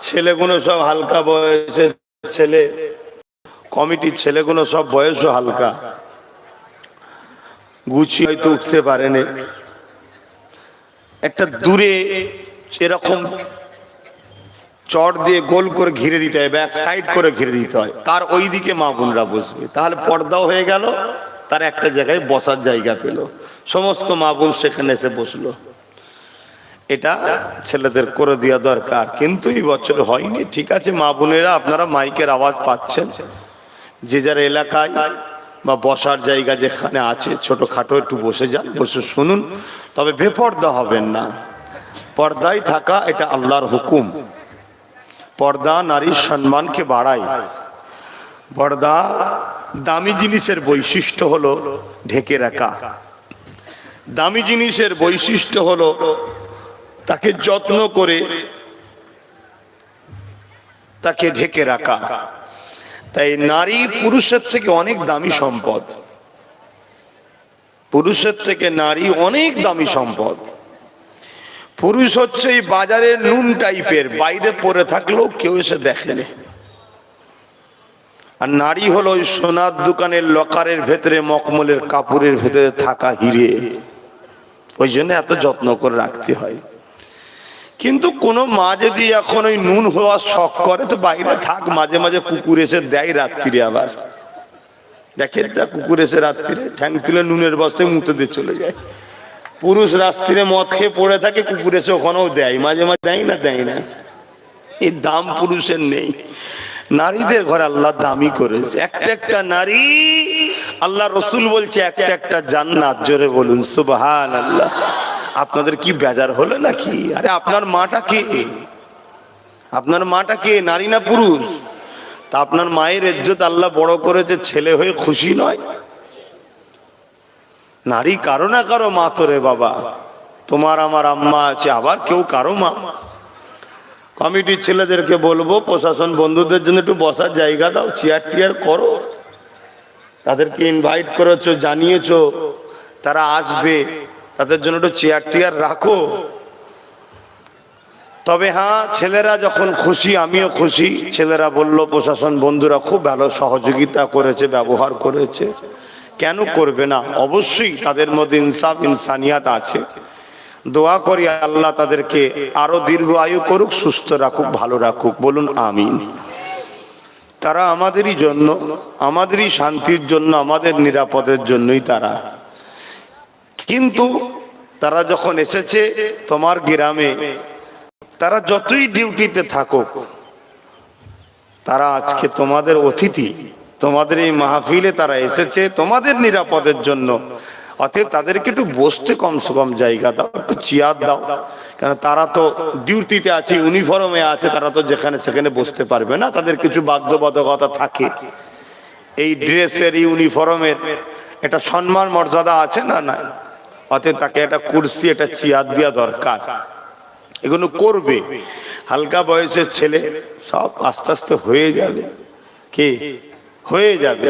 ছেলেগুলো সব হালকা বয়সের ছেলে, কমিটির ছেলেগুলো সব বয়সও হালকা, গুছিয়ে হয়তো উঠতে পারেনি। একটা দূরে এরকম চট দিয়ে গোল করে ঘিরে দিতে হয়, ব্যাক সাইড করে ঘিরে দিতে হয়, তার ওই দিকে মা বোনরা বসবে, তাহলে পর্দাও হয়ে গেল, তার একটা জায়গায় বসার জায়গা পেল, সমস্ত মা বোন সেখানে এসে বসলো। এটা ছেলেদের করে দেওয়া দরকার, কিন্তু এই বছর হয়নি। ঠিক আছে মা বোনেরা, আপনারা মাইকের আওয়াজ পাচ্ছেন, যে যার এলাকায় বা বসার জায়গা যেখানে আছে ছোটখাটো একটু বসে যান, বসে শুনুন, তবে বেপর্দা হবেন না। পর্দায় থাকা এটা আল্লাহর হুকুম। পর্দা নারীর সম্মানকে বাড়ায়। পর্দা দামি জিনিসের বৈশিষ্ট্য হলো ঢেকে রাখা। দামি জিনিসের বৈশিষ্ট্য হলো তাকে যত্ন করে তাকে ঢেকে রাখা। তাই নারী পুরুষের থেকে অনেক দামি সম্পদ। পুরুষের থেকে নারী অনেক দামি সম্পদ। পুরুষ হচ্ছে এই বাজারের নুন টাইপের, বাইরে পড়ে থাকলেও কেউ এসে দেখেনি। আর নারী হলো ওই সোনার দোকানের লকারের ভেতরে, মকমলের কাপড়ের ভেতরে থাকা হিরে। ওই জন্য এত যত্ন করে রাখতে হয়। কিন্তু কোনো মা যদি এখন ওই নুন হওয়ার শখ করে, তো বাইরে থাক, মাঝে মাঝে কুকুর এসে দেয় রাত্রিরে। আবার দেখেন না, কুকুর এসে রাত্রিরে ঠ্যাং তুলে নুনের বস্তায় মুতে দিয়ে চলে যায়। পুরুষ রাত্রিরে মদ খেয়ে পড়ে থাকে, কুকুর এসে ওখানেও দেয়, মাঝে মাঝে দেয় না। এই দাম পুরুষের নেই, নারীদের ঘরে আল্লাহ দামি করেছে। একটা একটা নারী, আল্লাহ রসুল বলছে একটা একটা জান্নাত। জোরে বলুন সুবহানাল্লাহ। আপনাদের কি বেজার হলো নাকি? আরে আপনার মাটা কে? আপনার মাটা কে, নারী না পুরুষ? তা আপনার মায়ের ইজ্জত আল্লাহ বড় করেছে, ছেলে হয়ে খুশি নয়? নারী কারো না কারো মা তো রে বাবা। তোমার আমার আম্মা আছে, আবার কেউ কারো মা। কমিটির ছেলেদেরকে বলবো, প্রশাসন বন্ধুদের জন্য একটু বসার জায়গা দাও, চেয়ার টিয়ার করো। তাদেরকে ইনভাইট করেছো, জানিয়েছো তারা আসবে, তাদের জন্য একটু চেয়ার টিয়ার রাখো। তবে হ্যাঁ, ছেলেরা যখন খুশি আমিও খুশি। ছেলেরা বলল প্রশাসন বন্ধুরা খুব ভালো সহযোগিতা করেছে, ব্যবহার করেছে। কেন করবে না? অবশ্যই তাদের মধ্যে ইনসাফ ইনসানিয়াত আছে। দোয়া করি আল্লাহ তাদেরকে আরো দীর্ঘ আয়ু করুক, সুস্থ রাখুক, ভালো রাখুক। বলুন আমিন। তারা আমাদেরই জন্য, আমাদেরই শান্তির জন্য, আমাদের নিরাপদের জন্যই তারা। কিন্তু তারা যখন এসেছে তোমার গ্রামে, তারা যতই ডিউটিতে থাকুক, তারা আজকে তোমাদের অতিথি। তোমাদের এই মাহফিলে তারা এসেছে তোমাদের নিরাপদের জন্য। অতএব তাদেরকে একটু বসতে কমসে কম জায়গা দাও, একটু চেয়ার দাও। কেন তারা তো ডিউটিতে আছে, ইউনিফর্মে আছে, তারা তো যেখানে সেখানে বসতে পারবে না। তাদের কিছু বাধ্যবাধকতা থাকে। এই ড্রেসের, ইউনিফর্মের একটা সম্মান মর্যাদা আছে না? না। অতএব তাকে একটা কুর্সি, একটা চেয়ার দেওয়া দরকার। এগুলো করবে। হালকা বয়সের ছেলে সব আস্তে আস্তে হয়ে যাবে। কি হয়ে যাবে?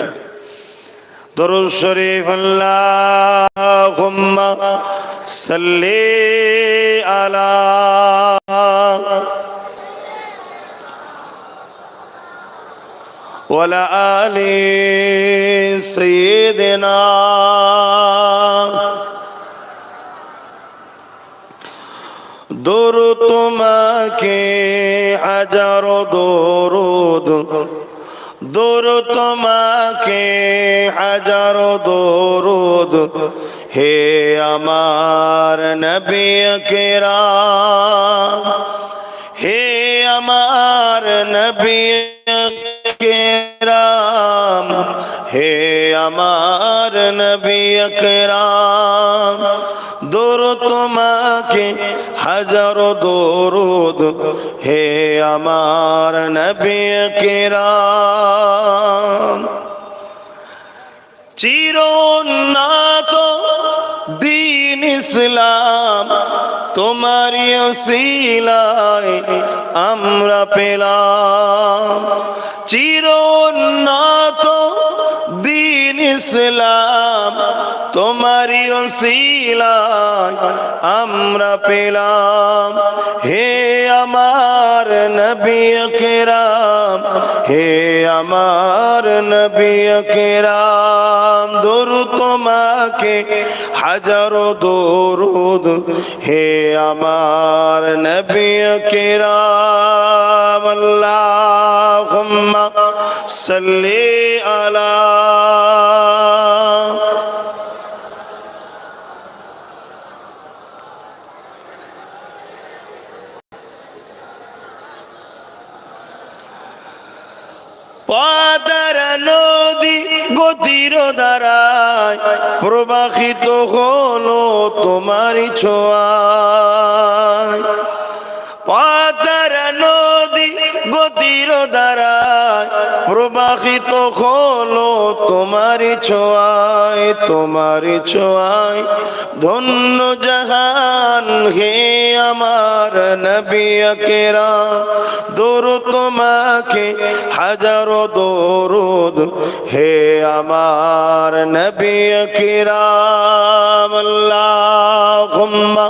দরুদ শরীফ আল্লাহুম্মা সাল্লি আলা ওয়ালা আলি সাইয়্যিদিনা। দরুদ তোমাকে হাজারো দরুদ, দরুদ তোমাকে হাজারো দরুদ, হে আমার নবী কেরাম, হে আমার নবী কেরাম, হে আমার নবী কেরাম। দরুদ তোমাকে হাজারো দরুদ, হে আমার নবী কেরাম। চিরোন্নত দ্বীন ইসলাম তোমারি ওসিলায় আমরা পেলাম। চিরোন্নত দ্বীন ইসলাম তোমারি ওসিলায় আমরা পেলাম। হে আমার নবী কেরাম, হে আমার নবী কেরাম, দরুদ তোমাকে হাজারো দরুদ, হে আমার নবী কেরাম। আল্লাহুম্মা সাল্লি আলা পাতার নদী গতির দ্বারায় প্রবাহিত হলো তোমারই ছোঁয়ায়। পাতার নদী গতির দ্বারায় প্রবাহিত হলো তোমারই ছোঁয়ায়, তোমারই ছোঁয়ায় ধন্য জাহান। হে আমার নবী কেরাম, দরুদ তোমাকে হাজারো দরুদ, হে আমার নবী কেরাম। আল্লাহুম্মা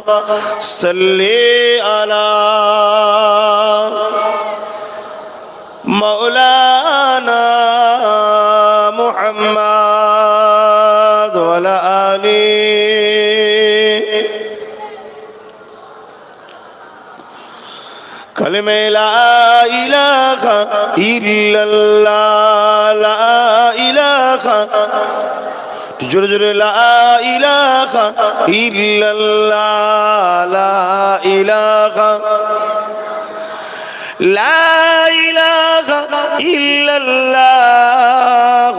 সাল্লি আলা মাওলানা মুহাম্মদ ওয়া আলা আলিহি। কালিমা লা ইলাহা ইল্লাল্লাহ, লা ইলাহা, জোরে জোরে লা ইলাহা ইল্লাল্লাহ, লা ইলাহা, লা ইলাহা ইল্লাল্লাহ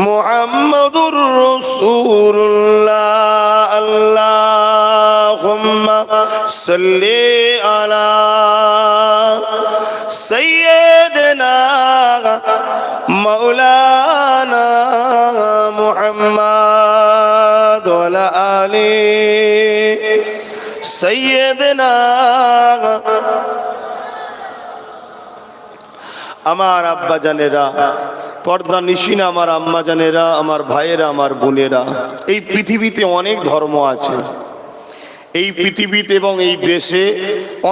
মুহাম্মাদুর রাসূলুল্লাহ। আল্লাহুম্মা সাল্লি আলা সাইয়্যিদিনা মাওলানা মুহাম্মদ ওয়া আলা আলিহি সাইয়্যিদিনা। আমার আব্বা জানেরা, পর্দা নিশিন আমার আম্মা জানেরা, আমার ভাইয়েরা, আমার বোনেরা, এই পৃথিবীতে অনেক ধর্ম আছে। এই পৃথিবীতে এবং এই দেশে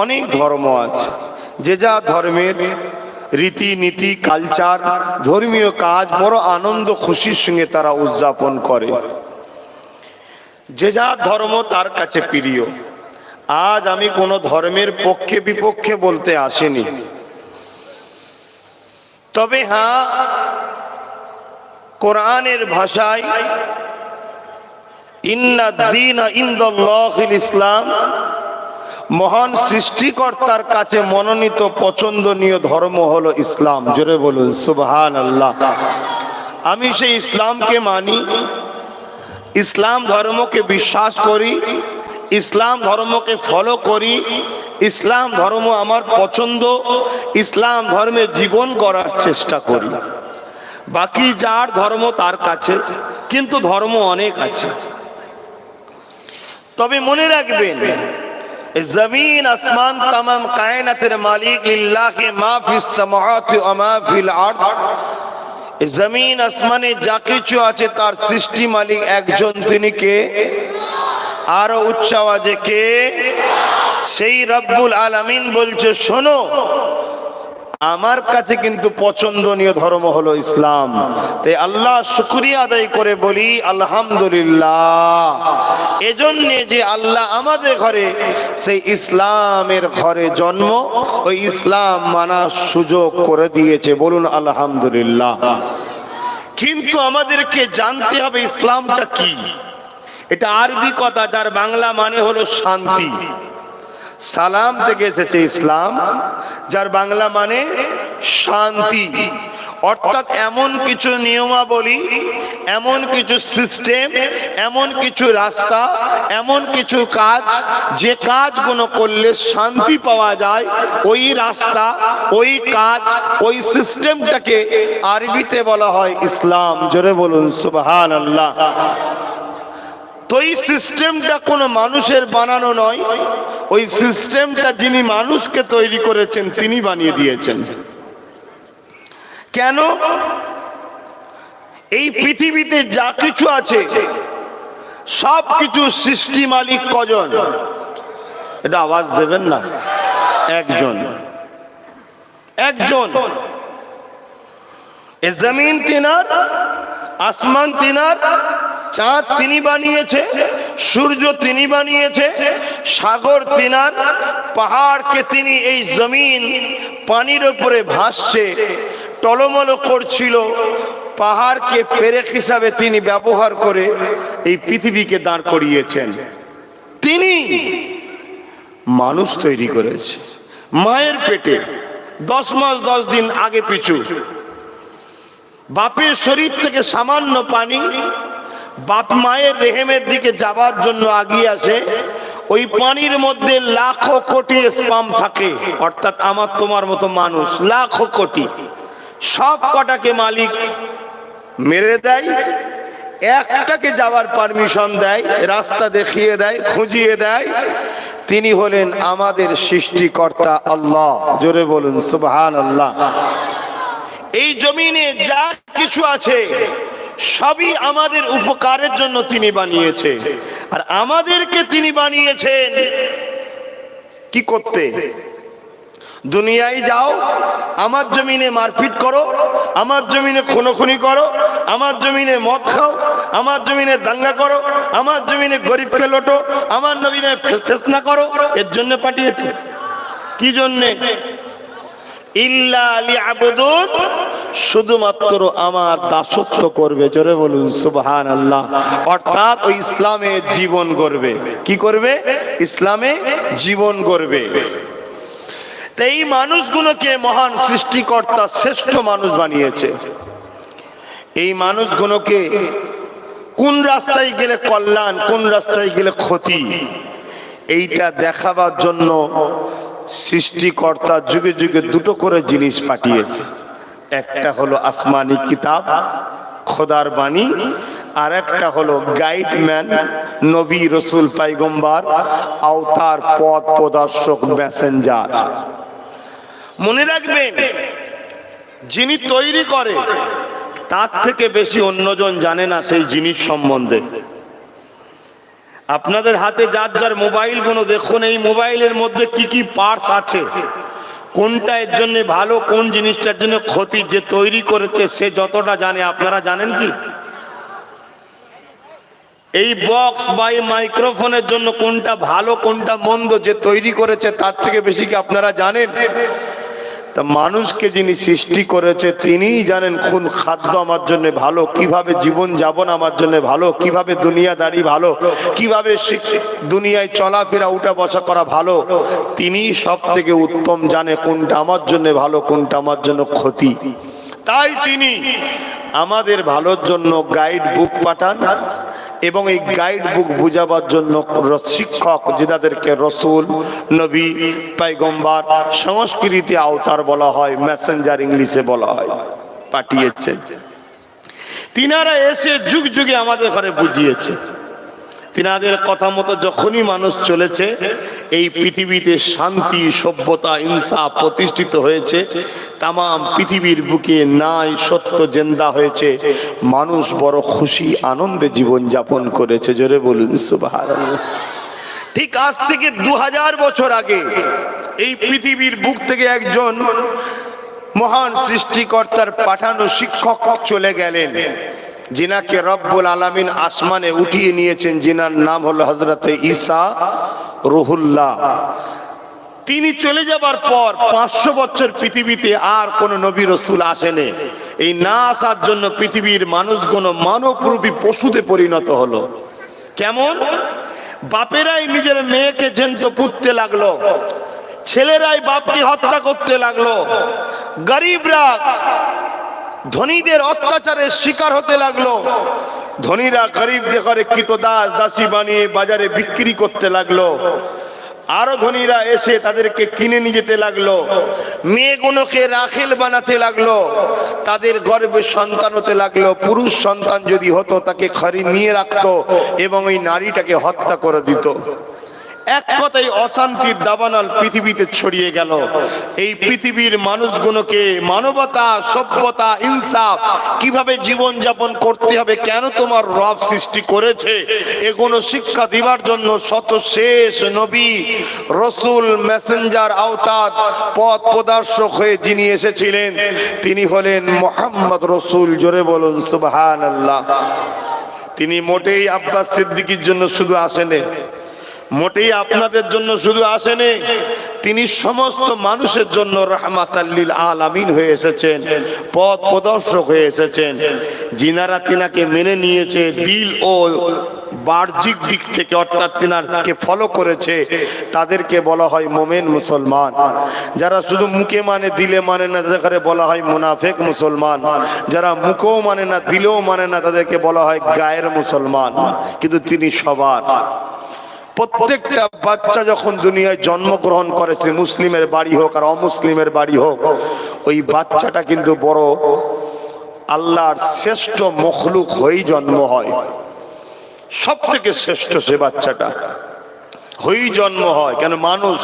অনেক ধর্ম আছে। যে যা ধর্মের রীতিনীতি, কালচার, ধর্মীয় কাজ বড় আনন্দ খুশির সঙ্গে তারা উদযাপন করে। যে যা ধর্ম তার কাছে প্রিয়। আজ আমি কোনো ধর্মের পক্ষে বিপক্ষে বলতে আসিনি, তবে হ্যাঁ, কোরআনের ভাষায় ইন্নাদ-দীনা ইনদাল্লাহিল ইসলাম, মহান সৃষ্টিকর্তার কাছে মনোনীত পছন্দনীয় ধর্ম হলো ইসলাম। জোরে বলুন সুবহানাল্লাহ। আমি সেই ইসলামকে মানি, ইসলাম ধর্মকে বিশ্বাস করি, ইসলাম ধর্মকে ফলো করি, ইসলাম ধর্ম আমার পছন্দ, ইসলাম ধর্মে জীবন গড়ার চেষ্টা করি। বাকি যার ধর্ম তার কাছে, কিন্তু ধর্ম অনেক আছে। তবে মনে রাখবেন, জমিন আসমান তামাম কায়নাতের মালিক লিল্লাহি মা ফিস সামাওয়াতি ওয়া মা ফিল আরদ। জমিন আসমানে যা কিছু আছে তার সৃষ্টি মালিক একজন, তিনি কে? আরো উচ্চ আওয়াজে কে? সেই রব্বুল আলামিন বলছে, শোনো, আমার কাছে কিন্তু পছন্দনীয় ধর্ম হলো ইসলাম। তাই আল্লাহ শুকরিয়া আদায় করে বলি আলহামদুলিল্লাহ। এজন্য যে আল্লাহ আমাদের ঘরে সেই ইসলামের ঘরে জন্ম, ওই ইসলাম মানার সুযোগ করে দিয়েছে। বলুন আলহামদুলিল্লাহ। কিন্তু আমাদেরকে জানতে হবে ইসলামটা কি। এটা আরবি কথা, যার বাংলা মানে হলো শান্তি। সালাম থেকে এসেছে ইসলাম, যার বাংলা মানে শান্তি। অর্থাৎ এমন কিছু নিয়মাবলী, এমন কিছু সিস্টেম, এমন কিছু রাস্তা, এমন কিছু কাজ, যে কাজগুলো করলে শান্তি পাওয়া যায়, ওই রাস্তা, ওই কাজ, ওই সিস্টেমটাকে আরবিতে বলা হয় ইসলাম। জোরে বলুন সুবহানাল্লাহ। তো এই সিস্টেমটা কোনো মানুষের বানানো নয়, ওই সিস্টেমটা যিনি মানুষকে তৈরি করেছেন তিনি বানিয়ে দিয়েছেন। কেন? এই পৃথিবীতে যা কিছু আছে সব কিছু সৃষ্টি মালিক কজন? এটা আওয়াজ দেবেন না। একজন, একজন। এ জমিন তিনার, আসমান তিনার, চাঁদ তিনি বানিয়েছে, সূর্য তিনি বানিয়েছে, সাগর তিনার, পাহাড়কে তিনি, এই জমিন পানির উপরে ভাসছে, টলমল করছিল, পাহাড়কে পেরেক হিসাবে তিনি ব্যবহার করে এই পৃথিবীকে দাঁড় করিয়েছেন। তিনি মানুষ তৈরি করেছে মায়ের পেটে 10 মাস 10 দিন আগে পিছু। বাপের শরীর থেকে সামান্য পানি বাপ মায়ের রেহেমের দিকে যাবার জন্য আগিয়ে আসে। ওই পানির মধ্যে লাখো কোটি স্পাম থাকে, অর্থাৎ আমার তোমার মতো মানুষ লাখো কোটি। সব কটাকে মালিক মেরে দেয়, একটাকে যাওয়ার পারমিশন দেয়, রাস্তা দেখিয়ে দেয়, খুঁজিয়ে দেয়। তিনি হলেন আমাদের সৃষ্টিকর্তা আল্লাহ। জোরে বলুন সুবহানাল্লাহ। এই জমিনে যা কিছু আছে সবই আমাদের উপকারের জন্য তিনি বানিয়েছে। আর আমাদেরকে তিনি বানিয়েছেন কি করতে? দুনিয়ায় যাও, আমার জমিনে মারপিট করো, আমার জমিনে খুনোখুনি করো, আমার জমিনে মদ খাও, আমার জমিনে দাঙ্গা করো, আমার জমিনে গরিবকে লোটো, আমার জমিনে ফেসনা করো। এর জন্য পাঠিয়েছে। কি জন্যে? ইল্লা লিয়াবুদুন, শুধুমাত্র আমার দাসত্ব করবে। জোরে বলুন সুবহানাল্লাহ। অর্থাৎ ওই ইসলামে জীবন গড়বে। কি করবে? ইসলামে জীবন গড়বে। এই মানুষগুলোকে মহান সৃষ্টিকর্তা শ্রেষ্ঠ মানুষ বানিয়েছে। এই মানুষগুলোকে কোন রাস্তায় গেলে কল্যাণ, কোন রাস্তায় গেলে ক্ষতি, এইটা দেখাবার জন্য সৃষ্টিকর্তা যুগে যুগে দুটো করে জিনিস পাঠিয়েছে। একটা হলো আসমানি কিতাব, খোদার বাণী, আর একটা হলো গাইডম্যান, নবী রসুল পয়গম্বর, আওতার পথ প্রদর্শক, মেসেঞ্জার। মনে রাখবেন, যিনি তৈরি করে তার থেকে বেশি অন্যজন জানে না সেই জিনিস সম্বন্ধে। আপনাদের হাতে যার যার মোবাইল গুলো দেখুন, এই মোবাইলের মধ্যে কি কি পার্টস আছে, কোনটা এর জন্য ভালো, কোন জিনিসটার জন্য ক্ষতি, যে তৈরি করেছে সে যতটা জানে আপনারা জানেন কি? এই বক্স বা এই মাইক্রোফোনের জন্য কোনটা ভালো কোনটা মন্দ যে তৈরি করেছে তার থেকে বেশি কি আপনারা জানেন? তা মানুষকে যিনি সৃষ্টি করেছে তিনিই জানেন কোন খাদ্য আমার জন্য ভালো, কিভাবে জীবন যাপন আমার জন্য ভালো, কিভাবে দুনিয়াদারি ভালো, কিভাবে দুনিয়ায় চলাফেরা উঠা বসা করা ভালো। তিনি সব থেকে উত্তম জানে কোনটা আমার জন্য ভালো, কোনটা আমার জন্য ক্ষতি। তাই তিনি আমাদের ভালোর জন্য গাইড বুক পাঠান, এবং এই গাইড বুক বুঝাবার জন্য শিক্ষক, যাদেরকে রসুল, নবী, পয়গম্বর, সংস্কৃতি আওতার বলা হয়, মেসেঞ্জার ইংলিশে বলা হয়, পাঠিয়েছেন। তিনারা এসে যুগ যুগে আমাদের ঘরে বুঝিয়েছে। তিনাদের কথা মতো যখনই মানুষ চলেছে, এই পৃথিবীতে শান্তি, সভ্যতা, ইনসাফ প্রতিষ্ঠিত হয়েছে। তাম পৃথিবীর বুকে ন্যায় সত্য জিন্দা হয়েছে। মানুষ বড় খুশি আনন্দে জীবন যাপন করেছে। জোরে বলুন সুবহানাল্লাহ। ঠিক আজ থেকে 2000 বছর আগে এই পৃথিবীর বুক থেকে একজন মহান সৃষ্টিকর্তার পাঠানো শিক্ষক চলে গেলেন, যিনাকে রব্বুল আলামিন আসমানে উঠিয়ে নিয়েছেন, যিনার নাম হলো হযরতে ঈসা রুহুল্লাহ। তিনি চলে যাবার পর 500 বছর পৃথিবীতে আর কোন নবী রসুল আসেনি। এই না আসার জন্য পৃথিবীর মানুষগুলো মানবরূপী পশুতে পরিণত হলো। কেমন? বাপেরাই নিজের মেয়েকে জ্যান্ত পুঁততে লাগলো, ছেলেরাই বাপকে হত্যা করতে লাগলো, গরিবরা ধনীদের অত্যাচারের শিকার হতে লাগলো, ধনীরা গরিবদের ঘরে কৃতদাস দাসী বানিয়ে বাজারে বিক্রি করতে লাগলো, আরো ধনীরা এসে তাদেরকে কিনে নিয়ে যেতে লাগলো, মেয়েগুলোকে রাখেল বানাতে লাগলো, তাদের গর্ভে সন্তান হতে লাগলো, পুরুষ সন্তান যদি হতো তাকে খড়ি নিয়ে রাখতো এবং ওই নারীটাকে হত্যা করে দিত। এক কথায় অশান্তির দাবানল পৃথিবীতে ছড়িয়ে গেল। এই পৃথিবীর মানুষগুলোকে মানবতা, সভ্যতা, ইনসাফ, কিভাবে জীবন যাপন করতে হবে, কেন তোমার রব সৃষ্টি করেছে, এগুলো শিক্ষা দিবার জন্য শত শেষ নবী, রসুল, মেসেঞ্জার, আওতাদ, পথ প্রদর্শক হয়ে যিনি এসেছিলেন তিনি হলেন মুহাম্মদ রসুল। জোরে বলুন সুবহানাল্লাহ। তিনি মোটেই আব্বাস সিদ্দিকীর জন্য শুধু আসেনি, মোটেই আপনাদের জন্য শুধু আসেনি, তিনি সমস্ত মানুষের জন্য রাহমাতাল লিল আলামিন হয়ে এসেছেন, পথ প্রদর্শক হয়ে এসেছেন। যিনারা তিনাকে মেনে নিয়েছে দিল ও বাহ্যিক দিক থেকে, অর্থাৎ তিনাকে ফলো করেছে, তাদেরকে বলা হয় মুমিন মুসলমান। যারা শুধু মুখে মানে দিলে মানে না, তাদেরকে বলা হয় মুনাফিক মুসলমান। যারা মুখেও মানে না দিলেও মানে না, তাদেরকে বলা হয় গায়ের মুসলমান। কিন্তু তিনি সবার, প্রত্যেকটা বাচ্চা যখন দুনিয়ায় জন্মগ্রহণ করেছে, মুসলিমের বাড়ি হোক আর অমুসলিমের বাড়ি হোক, ওই বাচ্চাটা কিন্তু বড় আল্লাহর শ্রেষ্ঠ মখলুক হয়েই জন্ম হয়। সব থেকে শ্রেষ্ঠ সে বাচ্চাটা হয়েই জন্ম হয়, কেন মানুষ।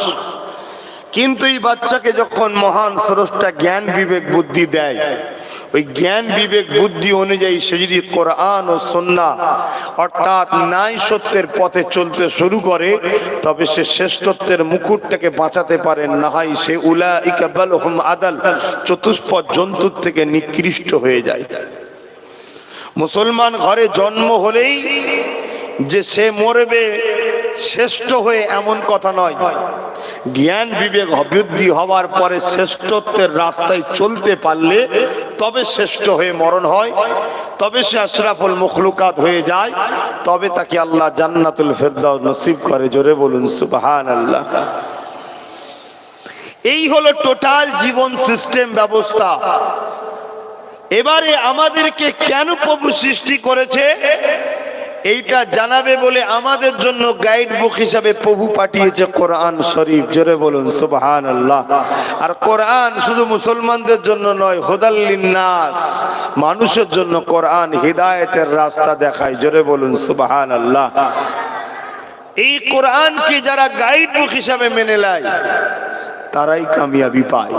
কিন্তু এই বাচ্চাকে যখন মহান স্রষ্টা জ্ঞান বিবেক বুদ্ধি দেয়, ওই জ্ঞান বিবেক বুদ্ধি অনুযায়ী সে যদি কোরআন ও সুন্নাহ অর্থাৎ ন্যায় সত্যের পথে চলতে শুরু করে, তবে সে শ্রেষ্ঠত্বের মুকুটটাকে বাঁচাতে পারে, না হয় সে উলাইকা বালহুম আদাল, চতুষ্পদ জন্তুর থেকে নিকৃষ্ট হয়ে যায়। মুসলমান ঘরে জন্ম হলেই যে সে মরবে শ্রেষ্ঠ হয়ে এমন কথা নয়। জ্ঞান বিবেক বুদ্ধি হওয়ার পরে শ্রেষ্ঠত্বের রাস্তায় চলতে পারলে তবে শ্রেষ্ঠ হয়ে মরণ হয়, তবে সে আশরাফুল মখলুকাত হয়ে যায়, তবে তাকে আল্লাহ জান্নাতুল ফেরদাউস নসিব করে। জোরে বলুন সুবহানাল্লাহ। এই হলো টোটাল জীবন সিস্টেম ব্যবস্থা। এবারে আমাদেরকে কেন প্রভু সৃষ্টি করেছে এইটা জানাবে বলে আমাদের জন্য গাইড বুক হিসাবে প্রভু পাঠিয়েছে কোরআন শরীফ। জোরে বলুন সুবহানাল্লাহ। আর কোরআন শুধু মুসলমানদের জন্য নয়, হুদাল লিন্নাস, মানুষের জন্য কোরআন হিদায়াতের রাস্তা দেখায়। জোরে বলুন সুবহানাল্লাহ। এই কোরআনকে যারা গাইড বুক হিসাবে মেনে নেয় তারাই কামিয়াবি পায়।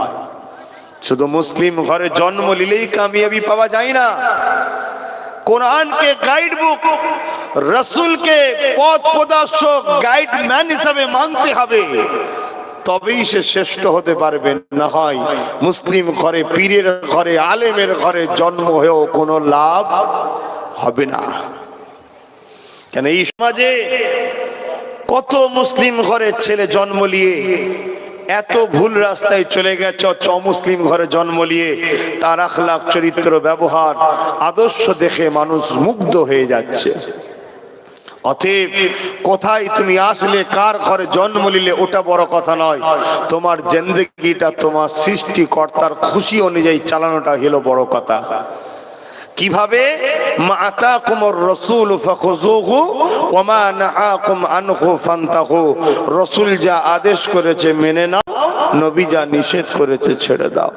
শুধু মুসলিম ঘরে জন্ম নিলেই কামিয়াবি পাওয়া যায় না। কোরআনকে গাইড বুক, রাসূলকে পথ প্রদর্শক গাইডম্যান হিসাবে মানতে হবে, তবেই সে শ্রেষ্ঠ হতে পারবে। না হয় মুসলিম ঘরে, পীরের ঘরে, আলেমের ঘরে জন্ম হয়েও কোনো লাভ হবে না। কেন এই সমাজে কত মুসলিম ঘরের ছেলে জন্ম নিয়ে এত ভুল রাস্তায় চলে গেছে, অমুসলিম ঘরে জন্ম নিয়ে তার আখলাক, চরিত্র, ব্যবহার, আদর্শ দেখে মানুষ মুগ্ধ হয়ে যাচ্ছে। অতএব কোথায় তুমি আসলে, কার ঘরে জন্ম নিলে, ওটা বড় কথা নয়। তোমার জিন্দেগিটা তোমার সৃষ্টিকর্তার খুশি অনুযায়ী চালানোটা হলো বড় কথা। কিভাবে? মা আতাকুমুর রাসূল ফাখুযুহু ওয়া মা নাহাকুম আনহু ফান্তাহু। রাসূল যা আদেশ করেছে মেনে নাও, নবী যা নিষেধ করেছে ছেড়ে দাও।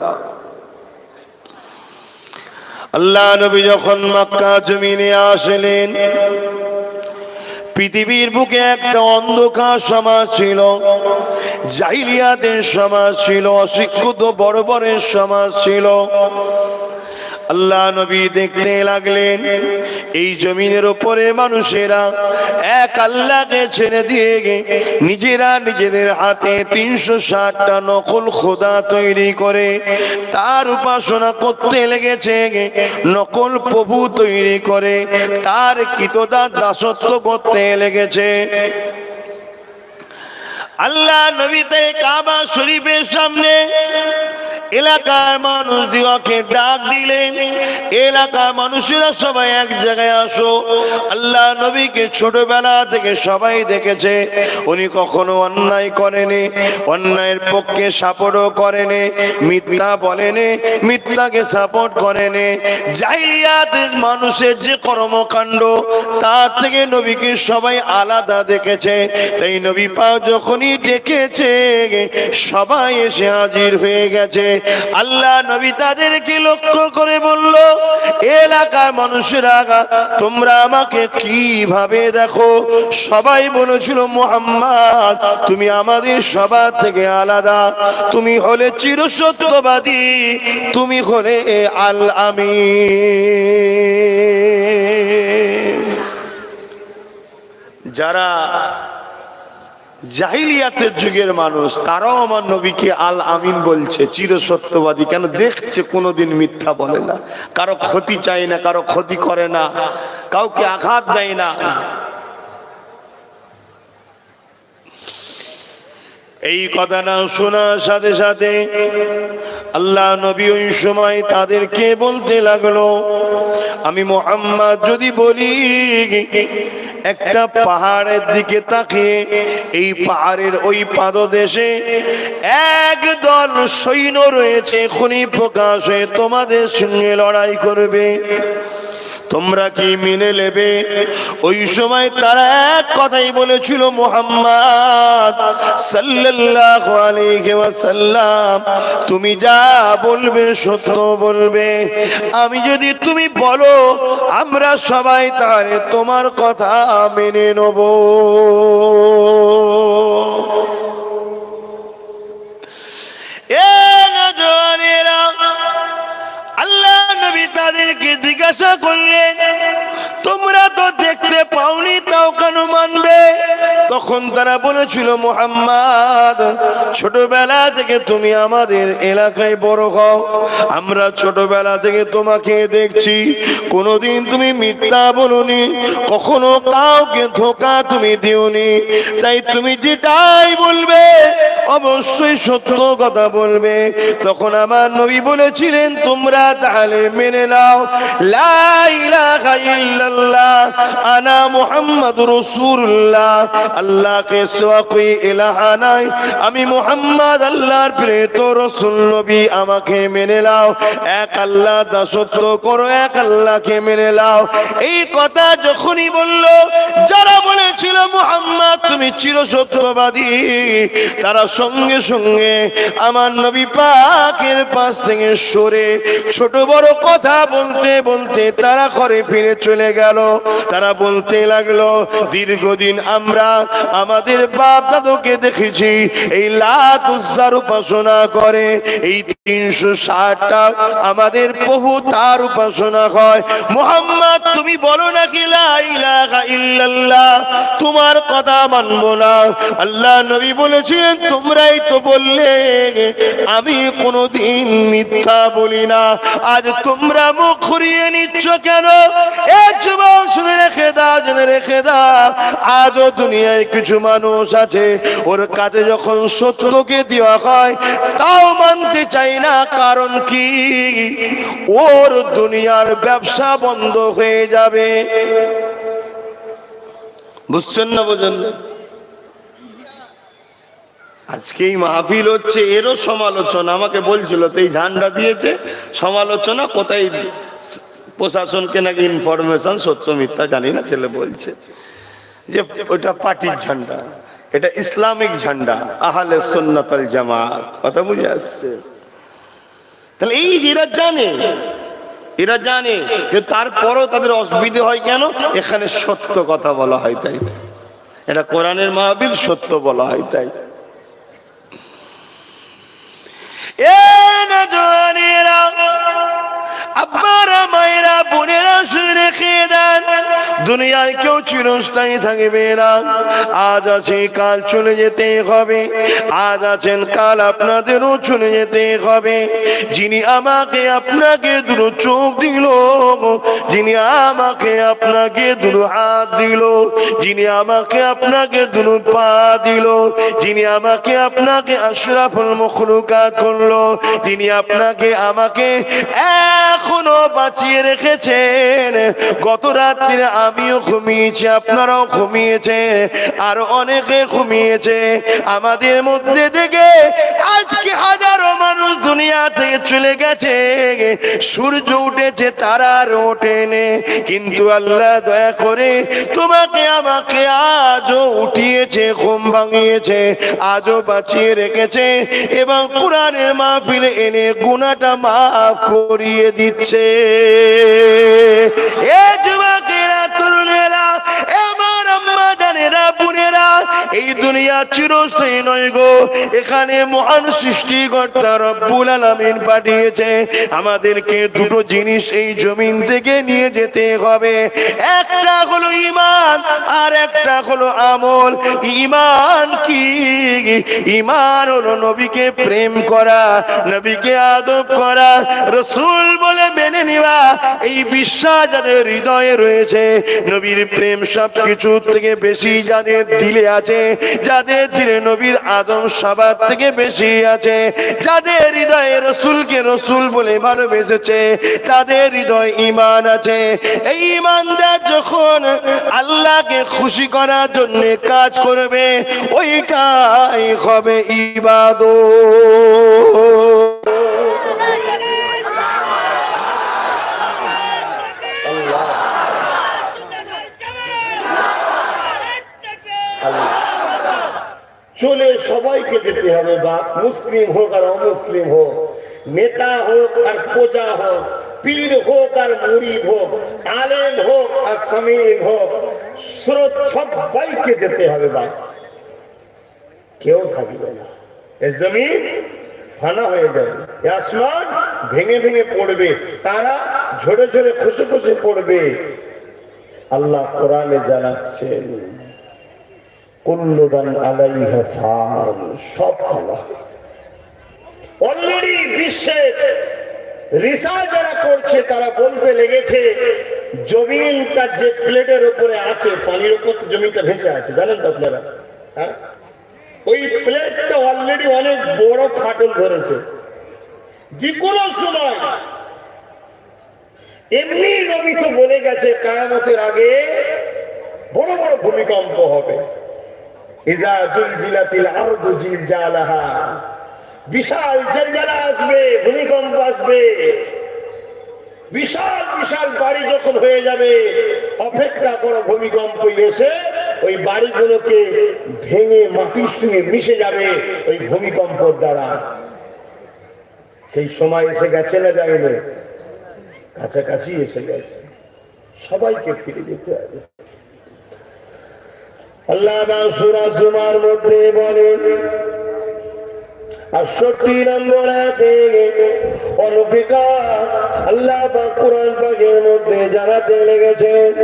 আল্লাহ নবী যখন মক্কা জমিনে আসলেন, পৃথিবীর বুকে একটা অন্ধকার সমাজ ছিল, জাহিলিয়াতের সমাজ ছিল, অশিক্ষিত বর্বরের সমাজ ছিল। আল্লাহ নবী দেখতে লাগলেন এই জমিনের উপরে মানুষেরা এক আল্লাহকে ছেড়ে দিয়ে নিজেরা নিজেদের হাতে 360টা নকল খোদা তৈরি করে তার উপাসনা করতে লেগেছে, নকল প্রভু তৈরি করে তার কৃতদাস দাসত্ব করতে লেগেছে। আল্লাহ নবী তে কাবা শরীফের সামনে এলাকার মানুষ দিওয়াকে ডাক দিলেন, এলাকার মানুষেরা সবাই এক জায়গায় আসো। আল্লাহ নবীকে ছোটবেলা থেকে সবাই দেখেছে, উনি কখনো অন্যায় করেনি, অন্যায়ের পক্ষে সাপোর্টও করেনি, মিথ্যা বলেনি, মিথ্যাকে সাপোর্ট করেনি। জাহিলিয়াতের মানুষের যে কর্মকাণ্ড তার থেকে নবীকে সবাই আলাদা দেখেছে। তাই নবী পাক যখনই ডেকেছে সবাই এসে হাজির হয়ে গেছে। আল্লাহ নবী তাদেরকে লক্ষ্য করে বলল, এলাকার মানুষেরা তোমরা আমাকে কিভাবে দেখো? সবাই বলেছিল, মুহাম্মদ তুমি আমাদের সবার থেকে আলাদা, তুমি হলে চিরসত্যবাদী, তুমি হলে আল আমিন। যারা জাহিলিয়াতের যুগের মানুষ তারাও আমার নবীকে আল আমিন বলছে, চিরসত্যবাদী। কেন? দেখছে কোনোদিন মিথ্যা বলে না, কারো ক্ষতি চায় না, কারো ক্ষতি করে না, কাউকে আঘাত দেয় না। এই কথাটা শোনার সাথে সাথে আল্লাহ নবী ওই সময় তাদেরকে বলতে লাগলো, আমি মুহাম্মদ যদি বলি একটা পাহাড়ের দিকে তাকিয়ে, এই পাহাড়ের ওই পাদদেশে একদল সৈন্য রয়েছে, এখনই প্রকাশ হয়ে তোমাদের সঙ্গে লড়াই করবে, তোমরা কি মেনে নেবে? ওই সময় তারা এক কথাই বলেছিল, মুহাম্মদ সাল্লাল্লাহু আলাইহি ওয়াসাল্লাম তুমি যা বলবে সত্য বলবে, আমি যদি তুমি বলো আমরা সবাই তাহলে তোমার কথা মেনে নেব। আল্লাহ নবী তাদেরকে জিজ্ঞাসা করলেন, তোমরা তো দেখতে পাওনি, তাও কেন মানবে? তখন তারা বলেছিল, মুহাম্মদ ছোটবেলা থেকে তুমি আমাদের এলাকায় বড় হও, আমরা ছোটবেলা থেকে তোমাকে দেখছি, কোনোদিন তুমি মিথ্যা বলনি, কখনো কাউকে ধোঁকা তুমি দিওনি, তাই তুমি যেটাই বলবে অবশ্যই সত্য কথা বলবে। তখন আমার নবী বলেছিলেন, তোমরা তাহলে মেনে নাও লা ইলাহা ইল্লাল্লাহ আনা মুহাম্মাদুর রাসূলুল্লাহ, আল্লাহকে সিওয়া কোই ইলাহা নাই, আমি মুহাম্মদ আল্লাহর প্রেরিত রাসূল নবী, আমাকে মেনে নাও, এক আল্লাহ দাসত্ব করো, এক আল্লাহকে মেনে নাও। এই কথা যখনই বলল, যারা বলেছিল মুহাম্মদ তুমি চিরসত্যবাদী, তারা সঙ্গে সঙ্গে আমার নবী পাকের পাশ থেকে সরে ছোট বড় কথা বলতে বলতে তারা ঘরে ফিরে চলে গেল। তারা বলতে লাগলো, দীর্ঘদিন আমরা আমাদের বাপ দাদুকে দেখেছি এই লাত উজ্জার উপাসনা করে, এই 360টা আমাদের প্রভু তার উপাসনা হয়। মুহাম্মদ তুমি বলো নাকি লা ইলাহা ইল্লাল্লাহ, তোমার কথা মানবো না। আল্লাহ নবী বলেছিলেন, তোমরাই তো বললে আমি কোনোদিন মিথ্যা বলি না, আজ তোমরা মুখ ঘুরিয়ে নিচ্ছ কেন? এ যুবক শুনে রেখে দাও, জেনে রেখে দাও, আজও দুনিয়ায় কিছু মানুষ আছে ওর কাছে যখন সত্যকে দেওয়া হয় তাও মানতে চাই না। কারণ কি? ওর দুনিয়ার ব্যবসা বন্ধ হয়ে যাবে। বুঝছেন না? বোঝেন না? আজকে এই মাহফিল হচ্ছে, এরও সমালোচনা। আমাকে বলছিল তো এই ঝান্ডা দিয়েছে, সমালোচনা কোথায়? প্রশাসনকে নাকি ইনফরমেশন, সত্য মিথ্যা জানি না, ছেলে বলছে যে ওটা পার্টির ঝান্ডা, এটা ইসলামিক ঝান্ডা, আহলে সুন্নাত ওয়াল জামাত। কথা বুঝে আসছে? তাহলে এই এরা জানে, এরা জানে, কিন্তু তারপরও তাদের অসুবিধা হয় কেন? এখানে সত্য কথা বলা হয় তাই, এটা কোরআনের মাহফিল, সত্য বলা হয় তাই। আব্বারা মায়েরা বোনেরা শুনে খেয়ে দেন, দুনিয়ায় কেউ চিরস্থায়ী থাকবে না। আজ আছে কাল চলে যেতে হবে, আজ আছেন কাল আপনাদেরও চলে যেতে হবে। যিনি আমাকে আপনাকে দুটো চোখ দিল, যিনি আমাকে আপনাকে দুটো হাত দিল, যিনি আমাকে আপনাকে দুটো পা দিল, যিনি আমাকে আপনাকে আশরাফুল মখলুকাত করলো, যিনি আপনাকে আমাকে এখনো বাঁচিয়ে রেখেছেন। গত রাত্রে আমিও ঘুমিয়েছি, আপনারাও ঘুমিয়েছেন, আর অনেকে ঘুমিয়েছে। আমাদের মধ্যে থেকে আজকে হাজারো মানুষ মানুষ দুনিয়া থেকে চলে গেছে, সূর্য উঠেছে তারার ওঠেনে, কিন্তু আল্লাহ দয়া করে তোমাকে আমাকে আজও উঠিয়েছে, ঘুম ভাঙিয়েছে, আজও বাঁচিয়ে রেখেছে এবং কোরআনের মাহফিলে এনে গুনাহটা মাফ করিয়ে দিচ্ছে। এ যুবকেরা, তরুণেরা, আমার আম্মা জানেরা, বোনেরা, এই দুনিয়া চিরস্থায়ী নয় গো। এখানে মহান সৃষ্টিকর্তা রব্বুল আলামিন পাঠিয়েছে আমাদেরকে দুটো জিনিস এই জমিন থেকে নিয়ে যেতে হবে। একটা হলো ঈমান আর একটা হলো আমল। ঈমান কি? ঈমান হলো নবীকে প্রেম করা, নবীকে আদব করা, রাসূল বলে মেনে নেওয়া। এই বিশ্বাস যাদের হৃদয়ে রয়েছে, নবীর প্রেম সবকিছু থেকে বেশি যাদের দিলে আছে, যাদের দিলে নবীর আদম সবার থেকে বেশি আছে, যাদের হৃদয়ে রাসূলকে রাসূল বলে ভালোবেসেছে, তাদের হৃদয়ে ঈমান আছে। এই ঈমানদার যখন আল্লাহকে খুশি করার জন্য কাজ করবে, ওইটাই হবে ইবাদত। চলে সবাইকে যেতে হবে, বা মুসলিম হোক আর অমুসলিম হোক, নেতা হোক আর প্রজা হোক, পীর হোক আর মুরিদ হোক, আলেম হোক আর সামিন হোক, স্রোত সবাইকে যেতে হবে, বা কেউ থাকবে না। এই জমিন ফানা হয়ে যাবে, আসমান ভেঙে ভেঙে পড়বে, তারা ঝরে ঝরে খসে খসে পড়বে। আল্লাহ কোরআনে জানাচ্ছেন কুল্লু মান আলাইহা ফান, সব ফানা। অলরেডি বিশ্বের রিসার্চ যারা করছে তারা বলতে লেগেছে, জমিনটা যে প্লেটের উপরে আছে, পানির উপর জমিনটা ভেসে আছে, জানেন তো আপনারা? হ্যাঁ, ওই প্লেটটা অলরেডি অনেক বড় ফাটল ধরেছে। যে কোনো সময় এমনি নবী তো বলে গেছে কিয়ামতের আগে বড় বড় ভূমিকম্প হবে। ইযা জুলজিলাতিল আরদু জিলজালাহা, বিশাল জলজলা আসবে, ভূমিকম্প আসবে। বিশাল বিশাল বাড়ি যখন হয়ে যাবে, অপেক্ষা করো ভূমিকম্প এসে ওই বাড়িগুলোকে ভেঙে মাটির সঙ্গে মিশে যাবে ওই ভূমিকম্পর দ্বারা। সেই সময় এসে গেছে না যায়নি? কাছাকাছি এসে গেছে। সবাইকে ফিরে যেতে হবে। আল্লাহ সূরা জুমার মধ্যে বলেন 68 নম্বর আয়াতে অনুফিকা, আল্লাহ পাক কোরআন পাকের মধ্যে জানাতে লেগেছেন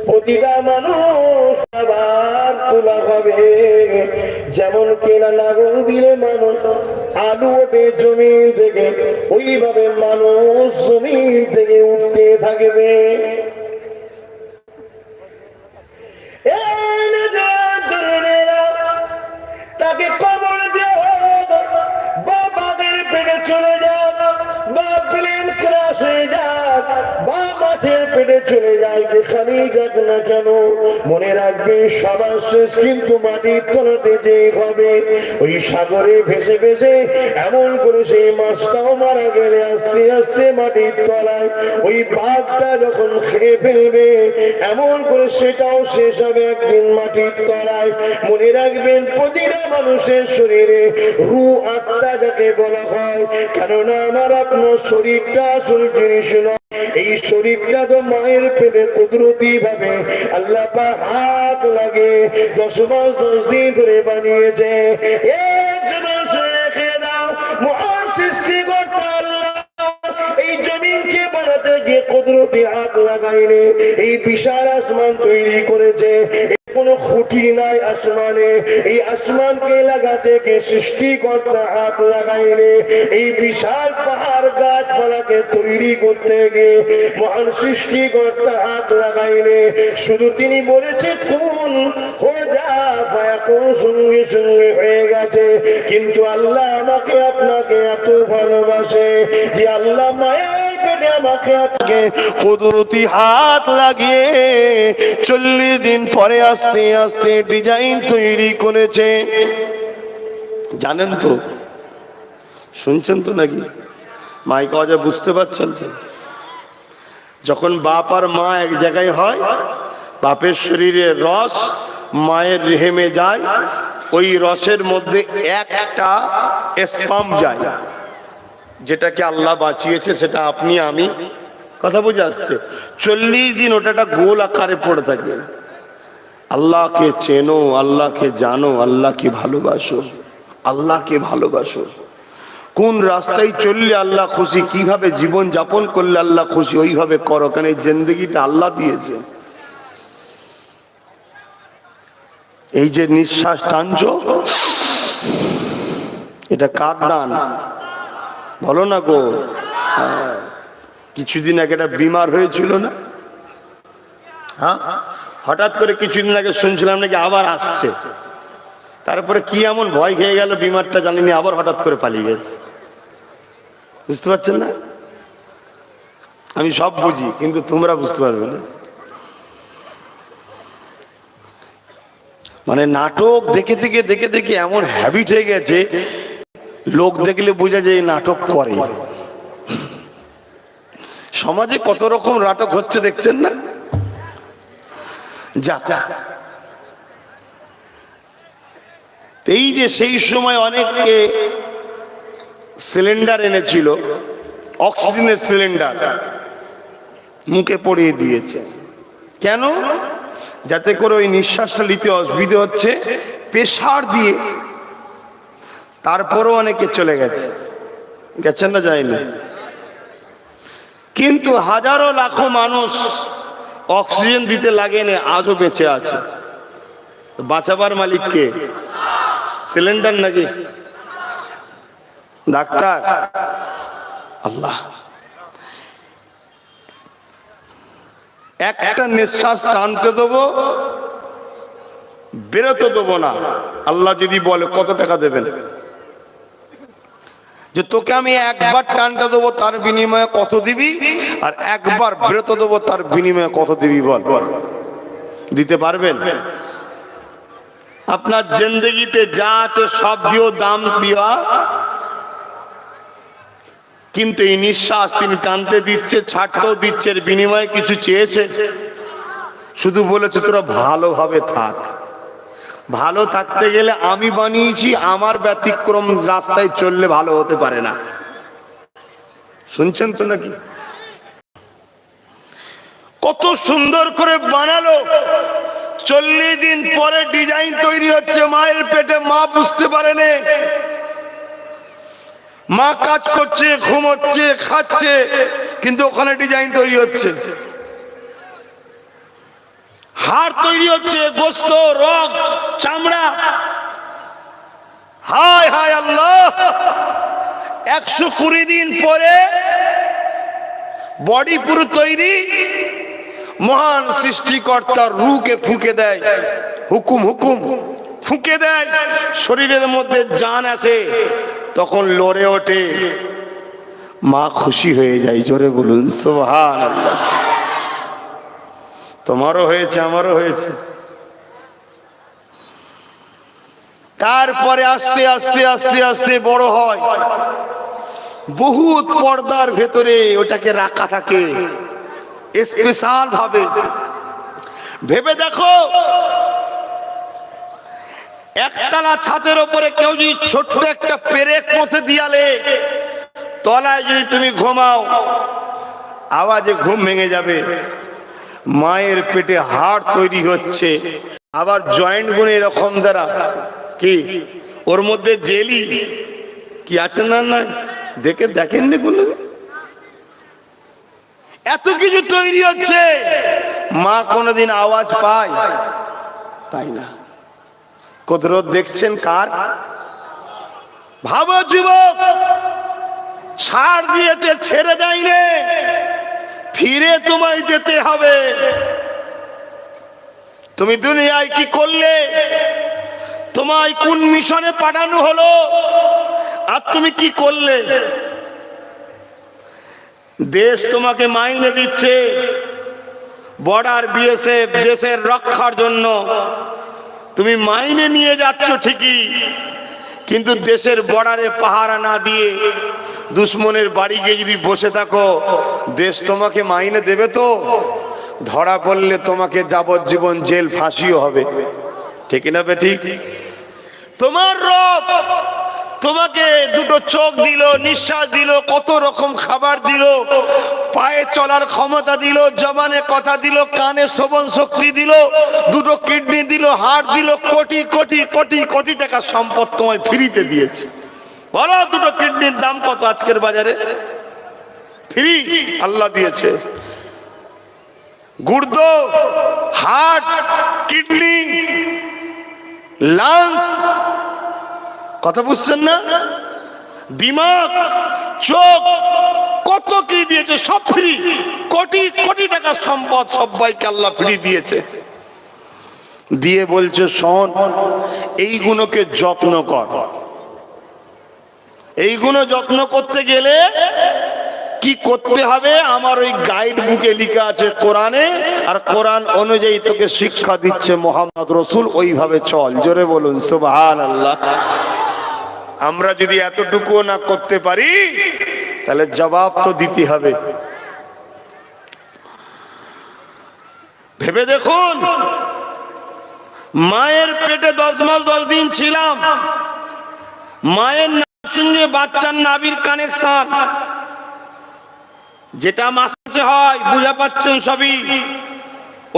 প্রতিটা মানুষ আবার তোলা হবে। যেমন কেনা লাঙল দিলে মানুষ আলু ওঠে জমিন থেকে, ওইভাবে মানুষ জমিন থেকে উঠতে থাকবে। তাকে কবর দেওয়া বা বাঘের পেটে চলে যাক, বা প্লেন ক্রাশ হয়ে যাক, বা মাছের পেটে চলে যায়, যেখানেই যাক না কেন, মনে রাখবে সবার শেষ কিন্তু মাটির তলাতে যে হবে। ওই সাগরে ভেসে ভেসে এমন করে সেই মাছটাও মারা গেলে আস্তে আস্তে মাটির তলায় ওই বাঘটা যখন খেয়ে ফেলবে, এমন করে সেটাও শেষ হবে একদিন মাটির তলায়। মনে রাখবেন প্রতিটা মানুষের শরীরে রু, আত্মা যাকে বলা হয়, কেননা আমার আপনার শরীরটা আসল জিনিস নয়। এই শরীরটা তো মায়ের পেটে কুদরতি ভাবে আল্লাহ পাক হাত লাগে 10 মাস 10 দিন ধরে বানিয়েছে। মহান সৃষ্টিকর্তা আল্লাহ এই জমিনকে বানাতে গিয়ে কুদরতি হাত লাগাইলে এই বিশাল আসমান তৈরি করেছে। কোনো খুঁটি নাই আসমানে, এই আসমানকে লাগাতে কে সৃষ্টিকর্তা হাত লাগাইলে এই বিশাল পাহাড় গাছপালাকে তৈরি করতে গিয়ে মহান সৃষ্টিকর্তা হাত লাগাইলে শুধু তিনি বলেছে কোন হয়ে যা, কোন সঙ্গে সঙ্গে হয়ে গেছে। কিন্তু আল্লাহ আমাকে আপনাকে এত ভালোবাসে যে আল্লাহ মায়ের পেটে আমাকে আপনাকে কুদরতি হাত লাগিয়ে 40 দিন পরে আস্তে আস্তে ডিজাইন তৈরি করেছে। জানেন তো শুনছেন তো নাকি? মাইক আওয়াজে বুঝতে পারছেন তো? যখন বাপ আর মা এক জায়গায় হয়, বাপের শরীরের রস মায়ের রেহেমে যায়, ওই রসের মধ্যে একটা স্পাম যায়, যেটাকে আল্লাহ বাঁচিয়েছে, সেটা আপনি আমি। কথা বুঝে আসছে? 40 দিন ওটা একটা গোল আকারে পড়ে থাকে। আল্লাহকে চেনো, আল্লাহকে জানো, আল্লাহকে ভালোবাসো, আল্লাহকে ভালোবাসো। কোন রাস্তায় চললে আল্লাহ খুশি, কিভাবে জীবন যাপন করলে আল্লাহ খুশি, ওইভাবে করো, কারণ এই জিন্দেগিটা আল্লাহ দিয়েছে। এই যে নিঃশ্বাস টানছো, এটা কার দান? বলো না গো। কিছুদিন আগে একটা বিমার হয়েছিল না? হ্যাঁ, হঠাৎ করে কিছুদিন আগে শুনছিলাম নাকি আবার আসছে। তারপরে কি এমন ভয় খেয়ে গেল, বিমারটা জানিনি, আবার হঠাৎ করে পালিয়ে গেছে। বুঝতে পারছেন না? আমি সব বুঝি, কিন্তু তোমরা বুঝতে পারবে না। মানে নাটক দেখে দেখে দেখে দেখে এমন হ্যাবিট হয়ে গেছে, লোক দেখলে বোঝা যায় নাটক করে। সমাজে কত রকম নাটক হচ্ছে দেখছেন না? যাক, এই যে সেই সময় অনেকে সিলিন্ডার এনেছিল, অক্সিজেনের সিলিন্ডার, মুখে পড়িয়ে দিয়েছে। কেন? যাতে করে ওই নিঃশ্বাসটা নিতে অসুবিধে হচ্ছে, প্রেসার দিয়ে। তারপরও অনেকে চলে গেছে, গেছেন না যায়নি। কিন্তু হাজারো লাখো মানুষ অক্সিজেন দিতে লাগেনি, আজও বেঁচে আছে। বাঁচাবার মালিক কে? সিলিন্ডার নাকি ডাক্তার? আল্লাহ। একটা নিঃশ্বাস টানতে দেবো, বেরোতে দেবো না। আল্লাহ যদি বলে কত টাকা দেবেন, যে তোকে আমি একবার টানতে দেবো তার বিনিময়ে কত দিবি, আর একবার বেরোতে দেবো তার বিনিময়ে কত দিবি, বল। দিতে পারবেন? আপনার জিন্দেগিতে যা আছে সব দিয়েও দাম দেওয়া, কিন্তু এই নিঃশ্বাস তিনি টানতে দিচ্ছে, ছাড়তেও দিচ্ছে, এর বিনিময়ে কিছু চেয়েছে? শুধু বলেছে তোরা ভালোভাবে থাক। ভালো থাকতে গেলে আমি বানিয়েছি, আমার ব্যতিক্রম রাস্তায় চললে ভালো হতে পারে না। শুনছেন তো নাকি? কত সুন্দর করে বানালো, 40 দিন পরে ডিজাইন তৈরি হচ্ছে মায়ের পেটে। মা বুঝতে পারেনি, মা কাজ করছে, ঘুমোচ্ছে, খাচ্ছে, কিন্তু ওখানে ডিজাইন তৈরি হচ্ছে, হাড় তৈরি হচ্ছে, গোস্ত, রগ, চামড়া। হায় হায় আল্লাহ, 120 দিন পরে বডি পুরো তৈরি। মহান সৃষ্টিকর্তার রূহকে ফুঁকে দেয়, হুকুম ফুঁকে দেয়, শরীরের মধ্যে জান আসে, তখন লড়ে ওঠে। মা খুশি হয়ে যায়। জোরে বলুন সুবহানাল্লাহ। তোমারও হয়েছে, আমারও হয়েছে। তারপরে আস্তে আস্তে আস্তে আস্তে বড় হয়, বহুত পর্দার ভেতরে ওটাকে রাখা থাকে স্পেশাল ভাবে। ভেবে দেখো, একতলা ছাদের উপরে কেউ যদি ছোট্ট একটা পেরেক পথে দিয়ালে তলায় যদি তুমি ঘুমাও, আওয়াজে ঘুম ভেঙে যাবে। মায়ের পেটে হাড় তৈরি হচ্ছে, আবার জয়েন্ট গুলো এরকম দ্বারা কি ওর মধ্যে জেলি কি আছে না, না দেখেননি কোনো? এত কিছু তৈরি হচ্ছে, মা কোনোদিন আওয়াজ পায় না। কুদরত দেখছেন কার? ভাবো যুবক, ছাড় দিয়েছে, ছেড়ে দেয়নি, ফিরে তোমায় যেতে হবে। তুমি দুনিয়ায় কি করলে, তোমায় কোন মিশনে পাঠানো হলো, আর তুমি কি করলে? দেশ তোমাকে মাইনে দিচ্ছে, বর্ডার, বিএসএফ, দেশের রক্ষার জন্য তুমি মাইনে নিয়ে যাচ্ছ ঠিকই, কিন্তু দেশের বর্ডারে পাহারা না দিয়ে দুশ্মনের বাড়ি গিয়ে যদি বসে থাকো, দেশ তোমাকে মাইনে দেবে তো? ধরা পড়লে তোমাকে যাবজ্জীবন জেল, ফাঁসিও হবে। ঠিক না বে ঠিক? তোমার রব তোমাকে দুটো চোখ দিল, নিঃশ্বাস দিল, কত রকম খাবার দিল, পায়ে চলার ক্ষমতা দিল, জবানে কথা দিল, কানে শ্রবণ শক্তি দিল, দুটো কিডনি দিল, হার্ট দিল, কোটি কোটি কোটি কোটি টাকা সম্পদ তোমায় ফ্রিতে দিয়েছে। বলো দুটো কিডনির দাম কত আজকের বাজারে? ফ্রি আল্লাহ দিয়েছে। গুর্দো, হার্ট, কিডনি, লাংস, কথা বুঝছেন না? দিমাগ, চোখ, কত কি দিয়েছে, সব ফ্রি। কোটি কোটি টাকা সম্পদ সবাইকে আল্লাহ ফ্রি দিয়েছে। দিয়ে বলছে শোন, এইগুলোকে যত্ন কর। এইগুলো যত্ন করতে গেলে কি করতে হবে? আমার ওই গাইড বুকে লেখা আছে কোরআনে, আর কোরআন অনুযায়ী তোকে শিক্ষা দিচ্ছে মোহাম্মদ রসুল, ওইভাবে চল। জোরে বলুন সুবহানাল্লাহ। আমরা যদি এতটুকু না করতে পারি তাহলে জবাব তো দিতে হবে। ভেবে দেখুন, মায়ের পেটে 10 মাস 10 দিন ছিলাম, মায়ের সঙ্গে বাচ্চার নাভির কানেকশন যেটা মাসে হয়, বুঝা পাচ্ছেন সবই,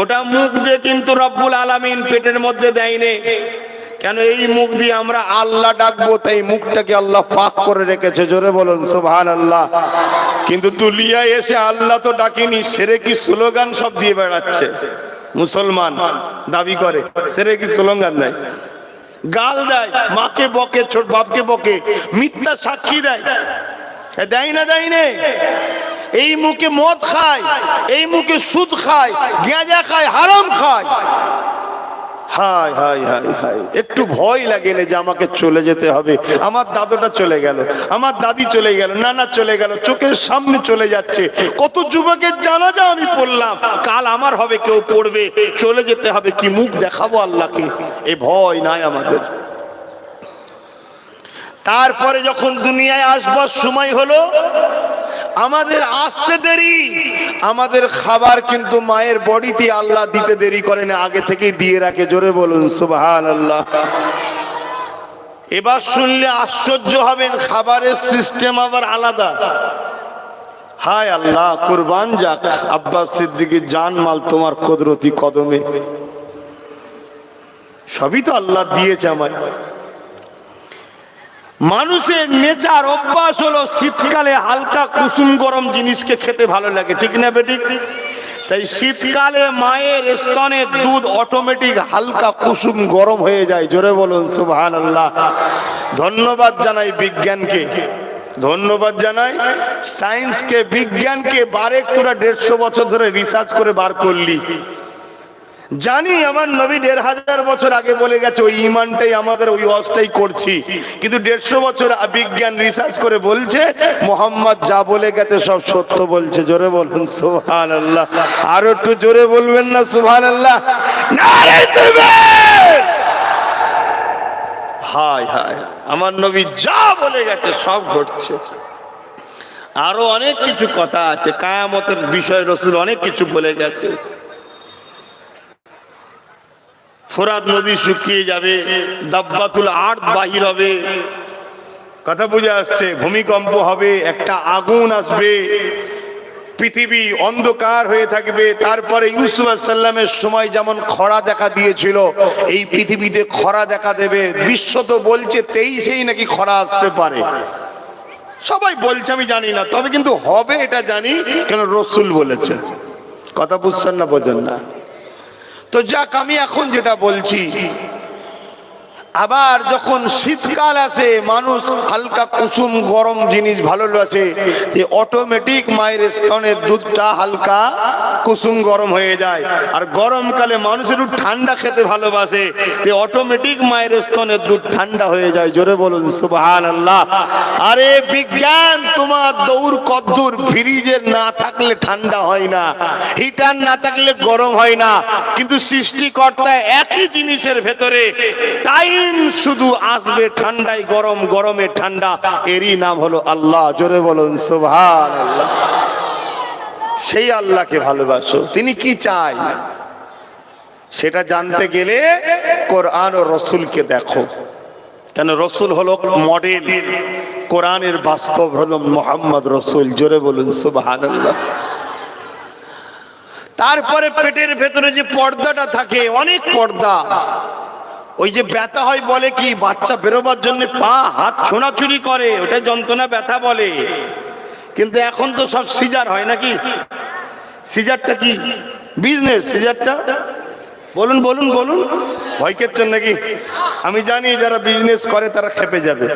ওটা মুখ দিয়ে কিন্তু রব্বুল আলামিন পেটের মধ্যে দেয়নি। কেন? এই মুখ দিয়ে আমরা আল্লাহ ডাকবো, তাই মুখটাকে আল্লাহ পাক করে রেখেছে। জোরে বলুন সুবহানাল্লাহ। কিন্তু তুলিয়া এসে আল্লাহ তো ডাকিনি, সেরে কি স্লোগান সব দিয়ে বেড়াচ্ছে। মুসলমান দাবি করে, সেরে কি স্লোগান দেয়, গাল দেয়, মাকে বকে, ছোট বাপকে বকে, মিথ্যা সাক্ষী দেয়, দেয় না? দেয় না? এই মুখে মদ খায়, এই মুখে সুদ খায়, গাঁজা খায়, হারাম খায়। হায় হায় হায় হায়, একটু ভয় লাগে না যে আমাকে চলে যেতে হবে। আমার দাদুটা চলে গেল, আমার দাদি চলে গেল, নানা চলে গেল, চোখের সামনে চলে যাচ্ছে। কত যুবকের জানাজা আমি পড়লাম, কাল আমার হবে, কেউ পড়বে, চলে যেতে হবে, কি মুখ দেখাবো আল্লাহকে? এ ভয় নাই আমাদের। তারপরে যখন দুনিয়ায় আসবার সময় হলো, আমাদের আসতে দেরি, আমাদের খাবার কিন্তু মায়ের বডিতে আল্লাহ দিতে দেরি করে না, আগে থেকেই দিয়ে রাখে। জোরে বলুন সুবহানাল্লাহ। এবার শুনলে আশ্চর্য হবেন, খাবারের সিস্টেম আবার আলাদা। হায় আল্লাহ, কুরবান যাক আব্বাস সিদ্দিকীর জান মাল তোমার কুদরতি কদমে। সবই তো আল্লাহ দিয়েছে আমায়। মানুষের নেচার অভ্যাস হলো শীতকালে হালকা কুসুম গরম জিনিসকে খেতে ভালো লাগে। ঠিক না বেঠিক? তাই শীতকালে মায়ের স্তনের দুধ অটোমেটিক হালকা কুসুম গরম হয়ে যায়। জোরে বলুন সুবহানাল্লাহ। ধন্যবাদ জানাই বিজ্ঞানকে, ধন্যবাদ জানাই সায়েন্সকে, বিজ্ঞানকে। বারেক তোরা 150 বছর ধরে রিসার্চ করে বার করলি। জানি আমার নবী 1500 বছর আগে বলে গেছে, ওই ইমানটাই আমাদের, ওই ওয়াজটাই করছি। কিন্তু 150 বছর বিজ্ঞান রিসার্চ করে বলছে মোহাম্মদ যা বলে গেছে সব সত্য বলছে। জোরে বলুন সুবহানাল্লাহ। আর একটু জোরে বলবেন না সুবহানাল্লাহ? নারে তাকবীর। হায় হায়, আমার নবী যা বলে গেছে সব ঘটছে। আরো অনেক কিছু কথা আছে, কিয়ামতের বিষয় রাসূল অনেক কিছু বলে গেছে। ফোরাত নদী শুকিয়ে যাবে, দাব্বাতুল আরদ বাহির হবে, কথা বুঝে আসছে, ভূমিকম্প হবে, একটা আগুন আসবে, পৃথিবী অন্ধকার হয়ে থাকবে। তারপরে ইউসুফ আলাইহিস সালামের সময় যেমন খরা দেখা দিয়েছিল, এই পৃথিবীতে খরা দেখা দেবে। বিশ্ব তো বলছে 23-এই নাকি খরা আসতে পারে। সবাই বলছে, আমি জানি না, তবে কিন্তু হবে এটা জানি, কেন রাসূল বলেছে। কথা বুঝছেন না? বোঝেন না? তো যাক, আমি এখন যেটা বলছি, আবার যখন শীতকাল আসে, মানুষ হালকা কুসুম গরম জিনিস ভালো লাগে, অটোমেটিক মায়ের স্তনের দুধটা হালকা কুসুম গরম হয়ে যায়। আর গরমকালে মানুষের একটু ঠান্ডা খেতে ভালোবাসে, তে অটোমেটিক মায়ের স্তনের দুধ ঠান্ডা হয়ে যায়। জোরে বলুন সুবহানাল্লাহ। আরে বিজ্ঞান তোমার দৌড় কদ্দুর, ফ্রিজের না থাকলে ঠান্ডা হয় না, হিটার না থাকলে গরম হয় না, কিন্তু সৃষ্টিকর্তা একই জিনিসের ভেতরে টাইম শুধু আসবে ঠান্ডায় গরম, গরমে ঠান্ডা, এরই নাম হলো আল্লাহ। জোরে বলুন সুবহানাল্লাহ। সেই আল্লাহকে ভালোবাসো। তিনি কি চাই সেটা জানতে গেলে কোরআন ও রসুলকে দেখো, কেন রসুল হলো মডেল, কোরআনের বাস্তব হলো মুহাম্মদ রসুল। জোরে বলুন সুবহানাল্লাহ। তারপরে পেটের ভেতরে যে পর্দাটা থাকে, অনেক পর্দা, ওই যে ব্যথা হয় বলে কি, বাচ্চা বেরোবার জন্য পা হাত ছোঁড়াছুড়ি করে, ওটা যন্ত্রণা ব্যথা বলে। কিন্তু এখন তো সব সিজার হয় নাকি? সিজারটা কি বিজনেস? সিজারটা বলুন বলুন বলুন, ভয় করছেন নাকি? আমি জানি যারা বিজনেস করে তারা খেপে যাবে।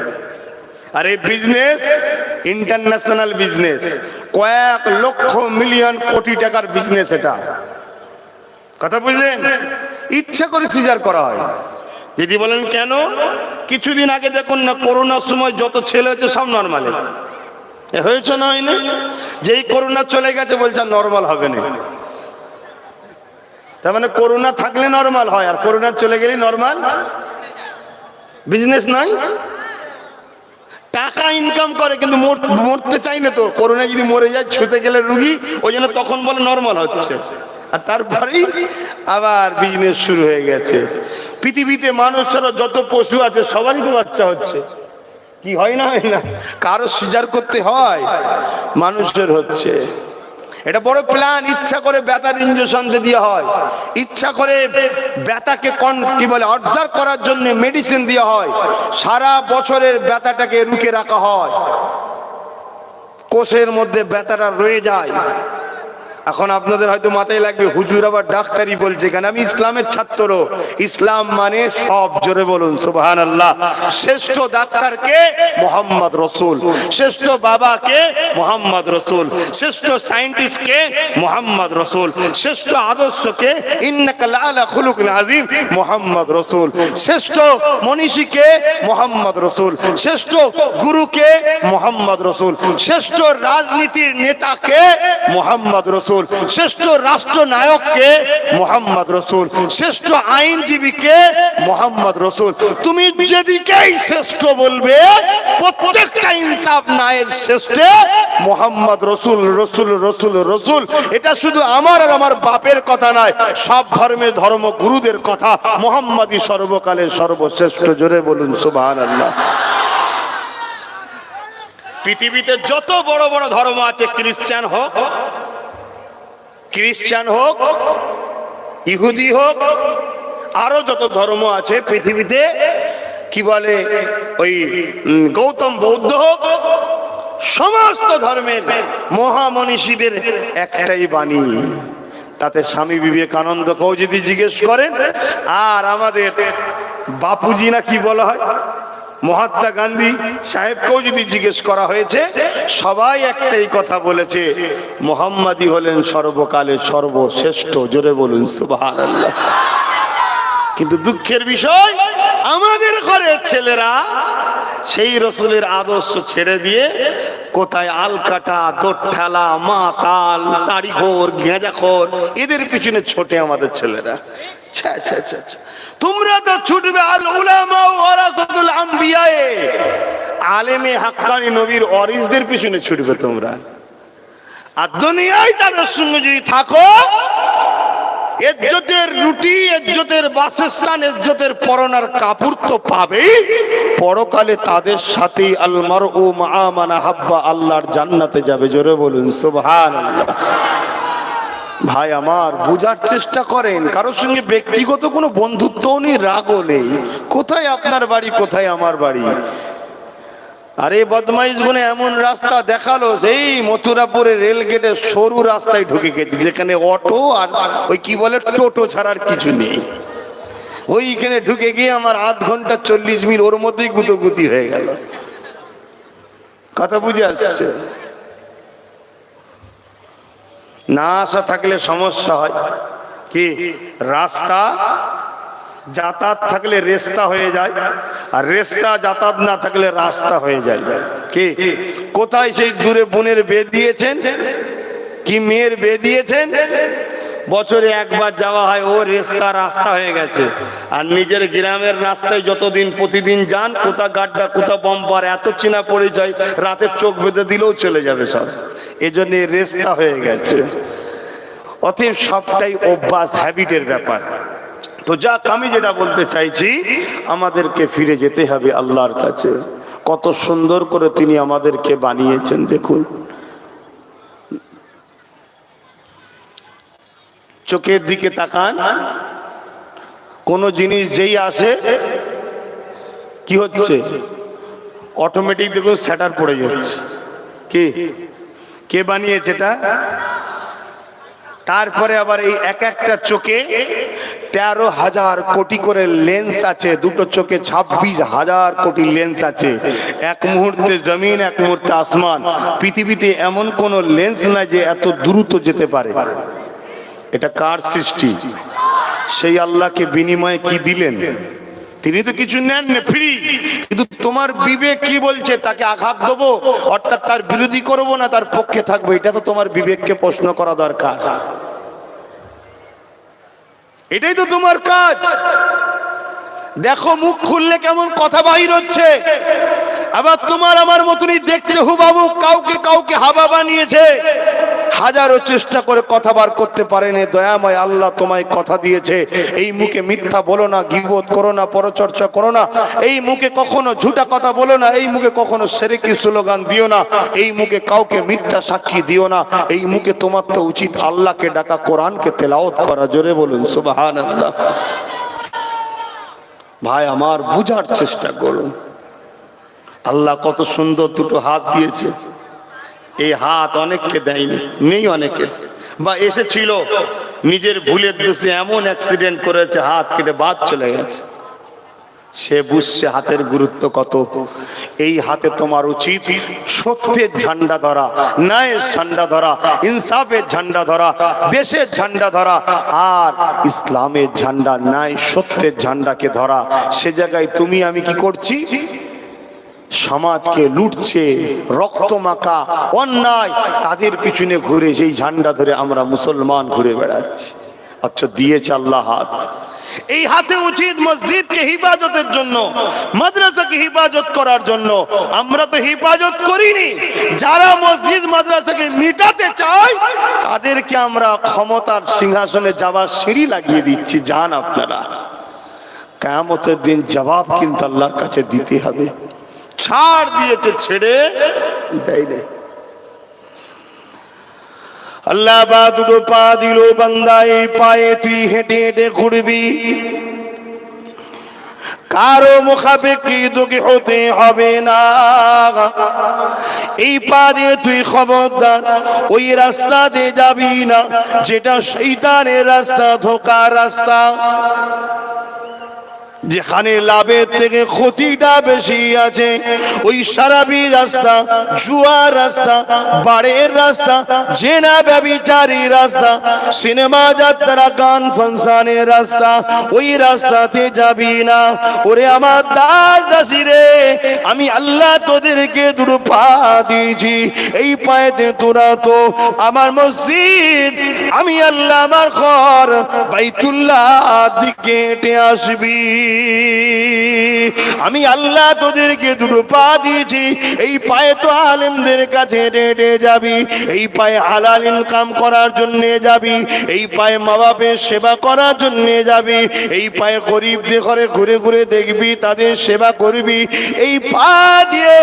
আর এই বিজনেস ইন্টারন্যাশনাল বিজনেস, কয়েক লক্ষ মিলিয়ন কোটি টাকার বিজনেস এটা। কথা বুঝলেন? ইচ্ছা করে সিজার করা হয়। যদি বলেন কেন, কিছুদিন আগে দেখুন না, করোনার সময় যত ছেলে হয়েছে সব নর্মালে হয়েছে, না হয়নি? যেই করোনা চলে গেছে বলছে নর্মাল হবে না। তার মানে করোনা থাকলে নর্মাল হয়, আর করোনা চলে গেলে নর্মাল বিজনেস নাই। টাকা ইনকাম করে কিন্তু মরতে চাই না তো। করোনা যদি মরে যায়, ছুতে গেলে রুগী, ওই জন্য তখন বলে নর্মাল হচ্ছে। আর তারপরেই আবার বিজনেস শুরু হয়ে গেছে। পৃথিবীতে মানুষেরা যত পশু আছে সবারই তো বাচ্চা হচ্ছে, কি হয় না? হয় না? কারো সিজার করতে হয়, মানুষের হচ্ছে। এটা বড় প্ল্যান। ইচ্ছা করে ব্যথার ইনজেকশন দিয়ে হয়, ইচ্ছা করে ব্যথাকে কি বলে অবজার্ভ করার জন্য মেডিসিন দেওয়া হয়, সারা বছরের ব্যথাটাকে রুখে রাখা হয়, কোষের মধ্যে ব্যথাটা রয়ে যায়। এখন আপনাদের হয়তো মাথায় লাগবে, হুজুর আবার ডাক্তারি বলছে কেন? আমি ইসলামের ছাত্র, ইসলাম মানে সব। জোরে বলুন সুবহানাল্লাহ। শ্রেষ্ঠ ডাক্তারকে মুহাম্মদ রসুল, শ্রেষ্ঠ বাবাকে মুহাম্মদ রসুল, শ্রেষ্ঠ সায়েন্টিস্টকে মুহাম্মদ রসুল, শ্রেষ্ঠ আদর্শকে ইন্নাকা লাআলা খুলুকিন আযীম মুহাম্মদ রসুল, শ্রেষ্ঠ মনীষীকে মুহাম্মদ রসুল, শ্রেষ্ঠ গুরুকে মুহাম্মদ রসুল, শ্রেষ্ঠ রাজনীতির নেতাকে মুহাম্মদ রসুল, শ্রেষ্ঠ রাষ্ট্রনায়ককে মুহাম্মদ রসুল, শ্রেষ্ঠ আইনজীবীকে মুহাম্মদ রসুল। তুমি যেদিকেই শ্রেষ্ঠ বলবে, প্রত্যেকটা ইনসাফ ন্যায়ের শ্রেষ্ঠে মুহাম্মদ রসুল, রসুল রসুল রসুল। এটা শুধু আমার আর আমার বাপের কথা নয়, সব ধর্মের ধর্মগুরুদের কথা। মুহাম্মাদই সর্বকালের সর্বশ্রেষ্ঠ। জোরে বলুন সুবহানাল্লাহ। পৃথিবীতে যত বড় বড় ধর্ম আছে, খ্রিস্টান হোক, ইহুদি হোক, আরো যত ধর্ম আছে পৃথিবীতে, কি বলে ওই গৌতম বৌদ্ধ হোক, সমস্ত ধর্মের মহামনীষীদের একটাই বাণী। তাতে স্বামী বিবেকানন্দকেও যদি জিজ্ঞেস করেন, আর আমাদের বাপুজি না কি বলা হয়, মহাত্মা গান্ধী সাহেবকেও যদি জিজ্ঞেস করা হয়েছে, সবাই একটাই কথা বলেছে, মুহাম্মাদই হলেন সর্বকালের সর্বশ্রেষ্ঠ। জোরে বলুন সুবহানাল্লাহ। কিন্তু দুঃখের বিষয়, আমাদের ঘরের ছেলেরা সেই রসুলের আদর্শ ছেড়ে দিয়ে কোথায় আলকাটা, দোঠেলা, মাতাল, তাড়িখোর, গেঁজাখোর, এদের পিছনে ছোটে আমাদের ছেলেরা। তোমরা তো ছুটবে আল উলামা ওয়ারাসাতুল আম্বিয়া, আলেমে হাক্কানি নবীর ওয়ারিসদের পিছনে ছুটবে তোমরা। আর দুনিয়ায় তাদের সঙ্গে যদি থাকো, ইজ্জতের রুটি, ইজ্জতের বাসস্থান, ইজ্জতের পরনার কাপড় তো পাবেই, পরকালে তাদের সাথেই আল মারউ মা মান হাব্বা, আল্লাহর জান্নাতে যাবে। জোরে বলুন সুবহানাল্লাহ। ভাই আমার, বোঝার চেষ্টা করেন, কারোর সঙ্গে ব্যক্তিগত কোনো বন্ধুত্বও নেই, রাগও নেই। কোথায় আপনার বাড়ি, কোথায় আমার বাড়ি? আরে বদমাইশ গুনে এমন রাস্তা দেখালো, সেই মথুরাপুরের রেল গেটে সরু রাস্তায় ঢুকে গেছে, যেখানে অটো আর ওই কি বলে টোটো ছাড়ার কিছু নেই। ওইখানে ঢুকে গিয়ে আমার আধ ঘন্টা 40 মিনিট ওর মধ্যেই গুটোগুটি হয়ে গেল। কথা বুঝে আসছে? না আসা থাকলে সমস্যা হয় কি, রাস্তা যাতায়াত থাকলে রেস্তা হয়ে যায়, আর রেস্তা যাতায়াত না থাকলে রাস্তা হয়ে যায়। কি কোথায় সেই দূরে বোনের বিয়ে দিয়েছেন কি মেয়ের বিয়ে দিয়েছেন, বছরে একবার যাওয়া হয়, ও রেস্তা রাস্তা হয়ে গেছে। আর নিজের গ্রামের রাস্তায় যতদিন প্রতিদিন যান, কোথা গাড্ডা কোথা বাম্পার, এত চেনা পরিচয়, রাতের চোখ বেঁধে দিলেও চলে যাবে সব, এজন্য রেস্তা হয়ে গেছে। অতএব সবটাই অভ্যাস, হ্যাবিটের ব্যাপার। তো যাক, আমি যেটা বলতে চাইছি, আমাদেরকে ফিরে যেতে হবে আল্লাহর কাছে। কত সুন্দর করে তিনি আমাদেরকে বানিয়েছেন দেখুন। চোখের দিকে তাকান, কোন জিনিস যেই আসে কি হচ্ছে, অটোমেটিক দেখুন শ্যাটার পড়ে যাচ্ছে। কি কে বানিয়েছে এটা? তারপরে আবার এই এক একটা চোখে 13,000 কোটি করে লেন্স আছে, দুটো চোখে 26,000 কোটি লেন্স আছে। এক মুহূর্তে জমিন, এক মুহূর্তে আসমান। পৃথিবীতে এমন কোন লেন্স নাই যে এত দ্রুত যেতে পারে। এটা কার সৃষ্টি? সেই আল্লাহকে বিনিময়ে কি দিলেন? তিনি তো কিছু নেন না, ফ্রি। কিন্তু তোমার বিবেক কি বলছে, তাকে আঘাত দেবো, অর্থাৎ তার বিরোধী করবো না তার পক্ষে থাকবো, এটা তো তোমার বিবেককে প্রশ্ন করা দরকার। এটাই তো তোমার কাজ। দেখো মুখ খুললে কেমন কথা বাহির হচ্ছে। আবার তোমার আমার মতনই দেখতে হুবাবু কাউকে কাউকে হাবা বানিয়েছে, হাজারো চেষ্টা করে কথা বার করতে পারেনি। দয়াময় আল্লাহ তোমায় কথা দিয়েছে, এই মুখে মিথ্যা বলো না, গীবত করো না, পরচর্চা করো না, এই মুখে কখনো ঝুটা কথা বলো না, এই মুখে কখনো শিরকি স্লোগান দিও না, এই মুখে কাউকে মিথ্যা সাক্ষী দিও না। এই মুখে তোমার তো উচিত আল্লাহকে ডাকা, কোরআনকে তেলাওয়াত করা। জোরে বলুন সুবহানাল্লাহ। ভাই আমার, বুঝার চেষ্টা করুন, আল্লাহ কত সুন্দর দুটো হাত দিয়েছে। এই হাত অনেককে দেয়নি, নেই অনেকের, বা এসেছিল নিজের ভুলের দোষে এমন অ্যাক্সিডেন্ট করেছে, হাত কেটে বাদ চলে গেছে। সে বুঝছে হাতের গুরুত্ব কত। এই হাতে তোমার উচিত সত্যের ঝান্ডা ধরা, ন্যায়ের ঝান্ডা ধরা, ইনসাফের ঝান্ডা ধরা, দেশের ঝান্ডা ধরা, আর ইসলামের ঝান্ডা, ন্যায় সত্যের ঝান্ডাকে ধরা। সে জায়গায় তুমি আমি কি করছি? সমাজকে লুটছে, রক্ত মাখা অন্যায়, তাদের পিছনে ঘুরে সেই ঝান্ডা ধরে আমরা মুসলমান ঘুরে বেড়াচ্ছি। আচ্ছা, দিয়েছে আল্লাহ হাত। এই হাতে উচিত মসজিদকে হিফাজতের জন্য, মাদ্রাসাকে হিফাজত করার জন্য। আমরা তো হিফাজত করিনি। যারা মসজিদ মাদ্রাসাকে মিটাতে চায় তাদেরকে আমরা ক্ষমতার সিংহাসনে যাওয়ার সিঁড়ি লাগিয়ে দিচ্ছি। যান আপনারা, কিয়ামতের দিন জবাব কিন্তু আল্লাহর কাছে দিতে হবে। ছাড় দিয়েছে, ছেড়ে দেয় না। আল্লাহ বা দুটো পা দিল, বান্দা এই পায়ে তুই হেঁটে হেঁটে ঘুরবি, কারো মুখাপেক্ষী তোকে হতে হবে না। এই পা দিয়ে তুই খবরদার ওই রাস্তা দিয়ে যাবি না যেটা শয়তানের রাস্তা, ধোঁকার রাস্তা, যেখানে লাভের থেকে ক্ষতিটা বেশি আছে। ওই সারাবি রাস্তা, জুয়ার রাস্তা, বাড়ির রাস্তা, জেনা ব্যভিচারী রাস্তা, সিনেমা যাত্রা, গান ফাংশনের রাস্তা, ওই রাস্তাতে যাবি না। ওরে আমার দাস দাসী রে, আমি আল্লাহ তোদেরকে দুটো পা দিয়েছি, এই পায়েতে তোরা তো আমার মসজিদ, আমি আল্লাহ আমার ঘর বাইতুল্লাহ দিকে হেঁটে আসবি। আমি আল্লাহ তোদেরকে দুটো পা দিয়েছি, এই পায়ে তো আলেমদের কাছে হেঁটে হেঁটে যাবি, এই পায়ে হালাল ইনকাম করার জন্য যাবি, এই পায়ে মা বাপের সেবা করার জন্য যাবি, এই পায়ে গরিবদের ঘরে ঘুরে ঘুরে দেখবি, তাদের সেবা করবি। এই পা দিয়ে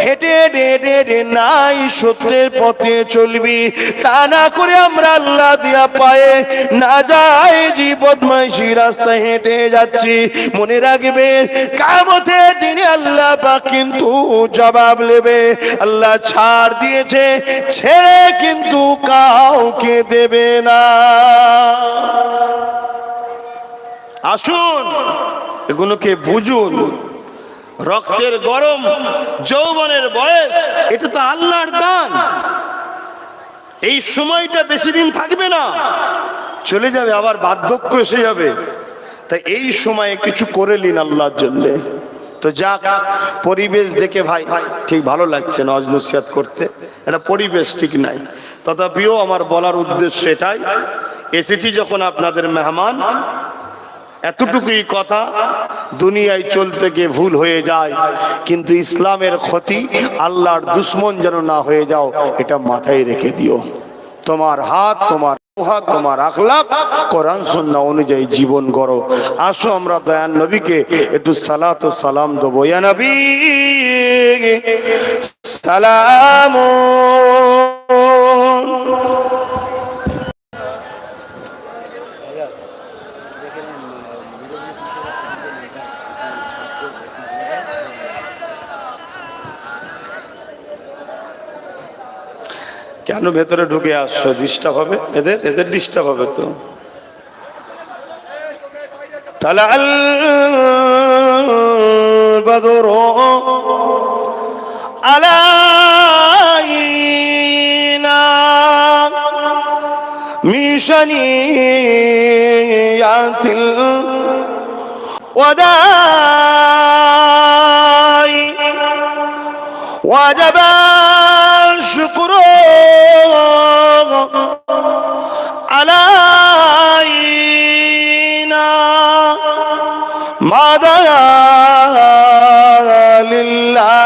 হেঁটে হেঁটে হেঁটে হেঁটে নাই সত্যের পথে চলবি। তা না করে আমরা আল্লাহ দিয়া পায়ে না যাই জি বদমাইশি রাস্তায় হেঁটে যাচ্ছি। মনে রাখবেন, কিয়ামতের দিনে আল্লাহ পাক কিন্তু জবাব নেবে। আল্লাহ ছাড় দিয়েছে, ছেড়ে কিন্তু কাউকে দেবে না। আসুন এগুলোকে বুঝুন। রক্তের গরম, যৌবনের বয়স, এটা তো আল্লাহর দান। এই সময়টা বেশি দিন থাকবে না, চলে যাবে, আবার বার্ধক্য এসে যাবে। তাই এই সময়ে কিছু করে নিন আল্লাহর জন্য। তো যাক, পরিবেশ দেখে ভাই ঠিক ভালো লাগছে না ওয়াজ নসিহত করতে, এটা পরিবেশ ঠিক নাই। তথাপিও আমার বলার উদ্দেশ্য এটাই, এসেছি যখন আপনাদের মেহমান, এতটুকুই কথা, দুনিয়ায় চলতে গিয়ে ভুল হয়ে যায়, কিন্তু ইসলামের ক্ষতি, আল্লাহর দুশ্মন যেন না হয়ে যাও, এটা মাথায় রেখে দিও। তোমার হাত, তোমার হাত, তোমার আখলাক কোরআন সুন্নাহ অনুযায়ী জীবন গড়ো। আসো আমরা দয়ান নবীকে একটু সালাত ও সালাম দেবো। ইয়া নবী সালাম। কেন ভেতরে ঢুকে আসছো? ডিস্টার্ব হবে, এদের ডিস্টার্ব হবে তো। তালাল বদরু আলাইনা মিন শানিয়াতিল ওয়াদাই ওয়াজাবা الشكر علينا ماذا لله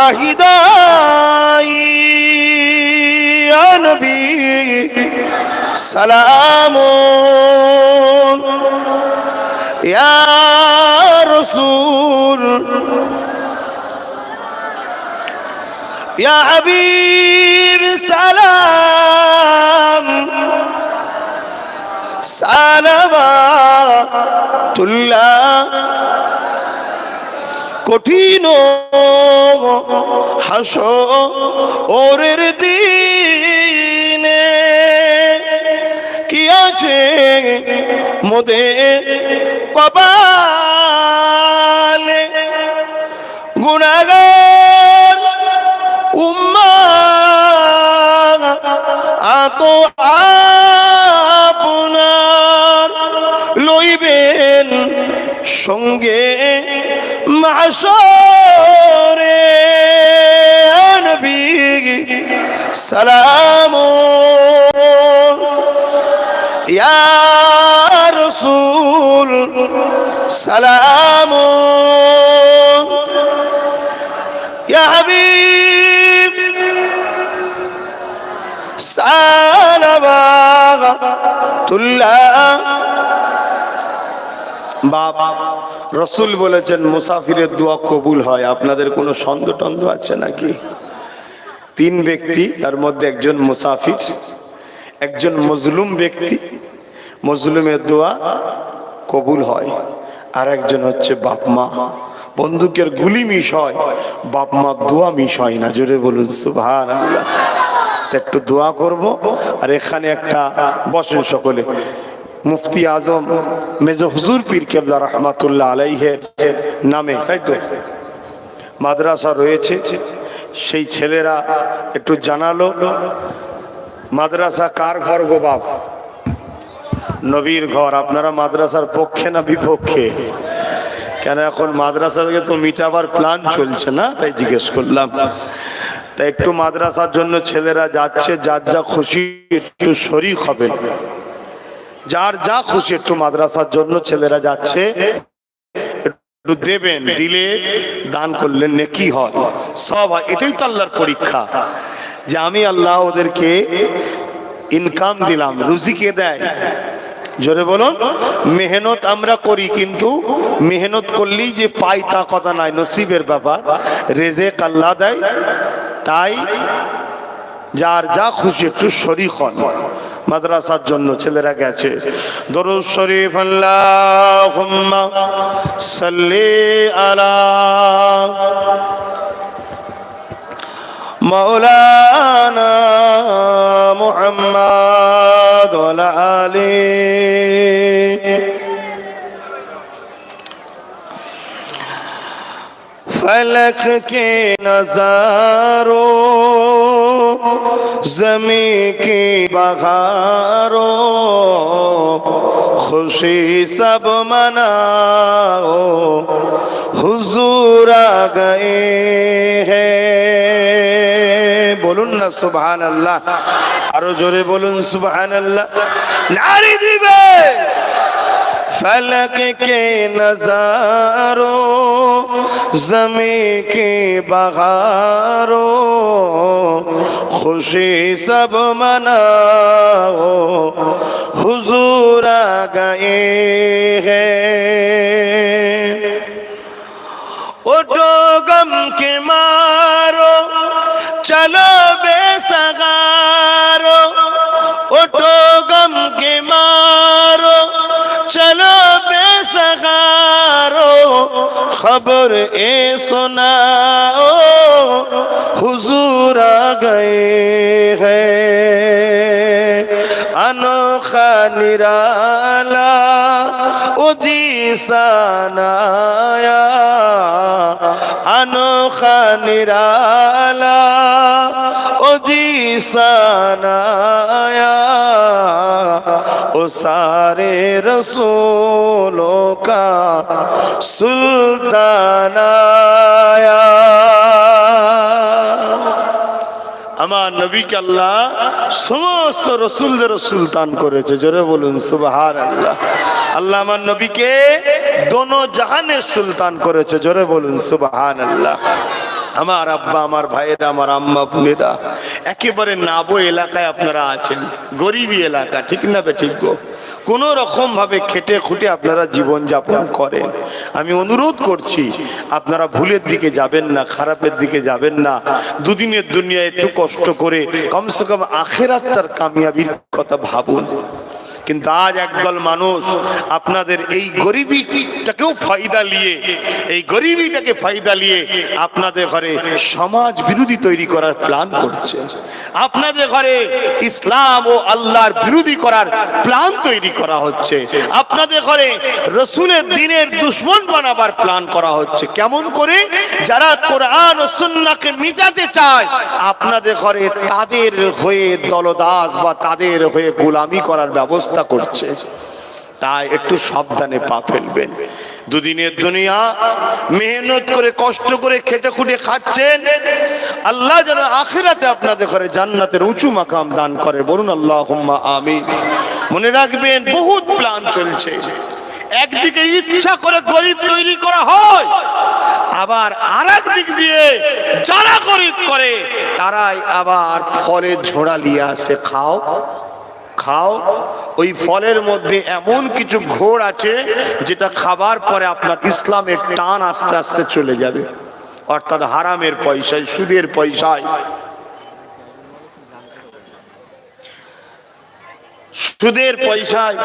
أهداي يا نبي سلام يا رسول يا حبيب سلام سلامات الله কঠিন হাসরের দিনে কি আছে মোদের কপালে, গুনাহগার উম্মাহ আতো আপনার লইবেন সঙ্গে মাহশরে। নবী সালাম ইয়া রাসূল সালাম ইয়া হাবিব সালাওয়াতুল্লাহ। বাবা রসুল বলেছেন মুসাফিরের দোয়া কবুল হয়। আপনাদের কোনো সন্দেহ টন্দ আছে নাকি? তিন ব্যক্তি, তার মধ্যে একজন মুসাফির, একজন মজলুম ব্যক্তি, মজলুমের দোয়া কবুল হয়, আর একজন হচ্ছে বাপ মা। বন্দুকের গুলি মিস হয়, বাপ মা দোয়া মিস হয় না। জোরে বলুন সুবহানাল্লাহ। একটু দোয়া করব। আর এখানে একটা বসেন সকলে, মুফতি আজম মেজো হুজুর পীর কেবলা রহমাতুল্লাহ আলাইহের নামে, তাই তো, মাদ্রাসা রয়েছে। সেই ছেলেরা একটু জানালো মাদ্রাসা কার ঘর গো বাপ? নবীর ঘর। আপনারা মাদ্রাসার পক্ষে না বিপক্ষে? কেন এখন মাদ্রাসা থেকে তো মিটাবার প্ল্যান চলছে না, তাই জিজ্ঞেস করলাম। তাই একটু মাদ্রাসার জন্য ছেলেরা যাচ্ছে, যার যা খুশি একটু শরীক হবেন, যার যা খুশি একটু মাদ্রাসার জন্য ছেলেরা যাচ্ছে, একটু দেবেন। দিলে দান করলে নেকি হয়, সব হয়। এটাই তো আল্লাহর পরীক্ষা, যে আমি আল্লাহ ওদেরকে ইনকাম দিলাম, রুজিকে দেয়। জোরে বলুন। মেহনত আমরা করি, কিন্তু মেহনত করলেই যে পাই তা কথা নাই, নসিবের ব্যাপার। রেজেক আল্লাহ দেয়। তাই যার যা খুশি একটু শরীক হন। মাদ্রাসার জন্য ছেলেরা গেছে। দরুদ শরীফ আল্লাহুম্মা সাল্লি আলা মাওলানা মুহাম্মদ ওয়া আলা আলিহি फलक के नजारों ज़मीं की बहारों खुशी सब मनाओ हुजूर आ गए हैं। बोलुन ना सुभान अल्लाह, आरो जोरे बोलुन सुभान अल्लाह, नारी दिबे। फलक के नजारों ज़मीं की बहारों खुशी सब मनाओ हुजूर आ गए हैं। उठो गम के मारो चलो बेसगारो, उठो गम के मारो चलो बेसगारो खबर ए सुनाओ हुजूर आ गए हैं। अनोखा निराला उजी सनाया, अनोखा निराला उजी सनाया ओ सारे रसूलों का सुल्तान आया। আমার নবীকে আল্লাহ সমস্ত রসুলদের সুলতান করেছে, জোরে বলুন সুবহানাল্লাহ। আল্লাহ আমার নবীকে দোনো জাহানের সুলতান করেছে, জোরে বলুন সুবহানাল্লাহ। আমার আব্বা, আমার ভাইয়েরা, আমার আম্মা বোনেরা, একেবারে নাবো এলাকায় আপনারা আছেন, গরিবী এলাকা, ঠিক না বে ঠিক গো? কোনো রকম ভাবে খেটে খুঁটে আপনারা জীবন যাপন করেন। আমি অনুরোধ করছি আপনারা ভুলের দিকে যাবেন না, খারাপের দিকে যাবেন না। দুদিনের দুনিয়ায় একটু কষ্ট করে কমসে কম আখিরাতটার কামিয়াবির কথা ভাবুন। কিন্তু আজ একদল মানুষ আপনাদের এই গরিবীটাকেও ফায়দা নিয়ে, এই গরিবীটাকে ফায়দা নিয়ে আপনাদের ঘরে সমাজ বিরোধী তৈরি করার প্ল্যান করছে, আপনাদের ঘরে ইসলাম ও আল্লাহর বিরোধী করার প্ল্যান তৈরি করা হচ্ছে, আপনাদের ঘরে রসুলের দ্বীনের দুশমন বানাবার প্ল্যান করা হচ্ছে। কেমন করে? যারা কোরআন ও সুন্নাহকে মিটাতে চায় আপনাদের ঘরে তাদের হয়ে দলদাস বা তাদের হয়ে গোলামি করার ব্যবস্থা করছে। তাই একটু সাবধানে পা ফেলবেন। দুদিনের দুনিয়া মেহনত করে কষ্ট করে খেটে খুঁটে খাচ্ছেন, আল্লাহ যেন আখিরাতে আপনাদের ঘরে জান্নাতের উঁচু মাকাম দান করে। বলুন আল্লাহুম্মা আমিন। মনে রাখবেন বহুত প্ল্যান চলছে। একদিকে ইচ্ছা করে গরিব তৈরি করা হয়, আবার আরেক দিক দিয়ে যারা গরিব করে তারাই আবার ফলের ঝোড়া নিয়ে আসে, খাও খাও। ওই ফলের মধ্যে এমন কিছু ঘোর আছে যেটা খাবার পরে আপনার ইসলামের টান আস্তে আস্তে চলে যাবে, অর্থাৎ হারামের পয়সায়, সুদের পয়সায়, সুদের পয়সায়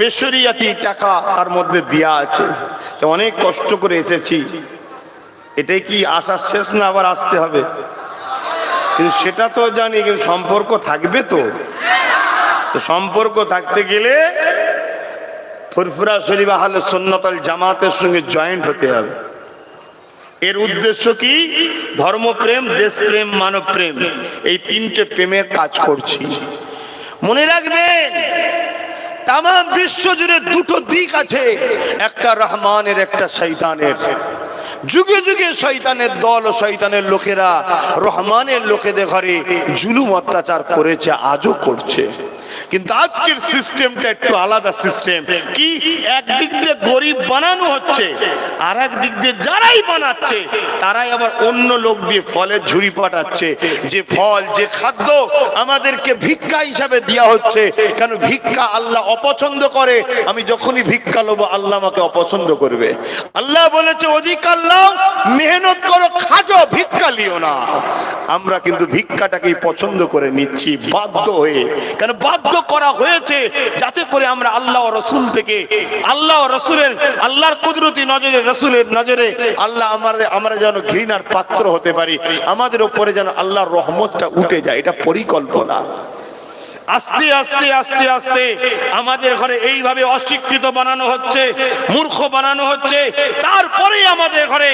বেশরিয়াতি টাকা তার মধ্যে দেয়া আছে। তো অনেক কষ্ট করে এসেছি, এটাই কি আসার শেষ না আবার আসতে হবে? কিন্তু সেটা তো জানি, কিন্তু সম্পর্ক থাকবে তো। সম্পর্ক থাকতে গেলে ফুরফুরা শরীফ আহলে সুন্নাত ওয়াল জামাতের সঙ্গে জয়েন্ট হতে হবে। এর উদ্দেশ্য কি? ধর্মপ্রেম, দেশপ্রেম, মানবপ্রেম, এই তিনটে প্রেমের কাজ করছি। মনে রাখবেন তাম বিশ্ব জুড়ে দুটো দিক আছে, একটা রহমানের, একটা শয়তানের। যুগে যুগে শয়তানের দল ও শয়তানের লোকেরা রহমানের লোকেদের ঘরে জুলুম অত্যাচার করেছে, আজও করছে। কিন্তু আজকের সিস্টেমটা একটু আলাদা সিস্টেম। কি? একদিক দিয়ে গরিব বানানো হচ্ছে, আর একদিক দিয়ে যারাই বানাচ্ছে তারাই আবার অন্য লোক দিয়ে ফলের ঝুড়ি পাঠাচ্ছে। যে ফল, যে খাদ্য আমাদেরকে ভিক্ষা হিসাবে দেওয়া হচ্ছে, কেন ভিক্ষা আল্লাহ অপছন্দ করে। আমি যখনই ভিক্ষা নেবো আল্লাহ আমাকে অপছন্দ করবে। আল্লাহ বলেছে অধিকার লাও, মেহনত করো, খাজো, ভিক্ষা লিও না। আমরা কিন্তু ভিক্ষাটাকেই পছন্দ করে নিচ্ছি বাধ্য হয়ে। কেন বাধ্য করা হয়েছে? যাতে করে আমরা আল্লাহ ও রাসূল থেকে, আল্লাহ ও রাসূলের, আল্লাহর কুদরতি নজরে, রাসূলের নজরে আল্লাহ আমরা যেন ঘৃণার পাত্র হতে পারি, আমাদের উপরে যেন আল্লাহর রহমতটা উঠে যায়। এটা পরিকল্পনা। আস্তে আস্তে আস্তে আস্তে আমাদের ঘরে এইভাবে অশিক্ষিত বানানো হচ্ছে, মূর্খ বানানো হচ্ছে। তারপরে আমাদের ঘরে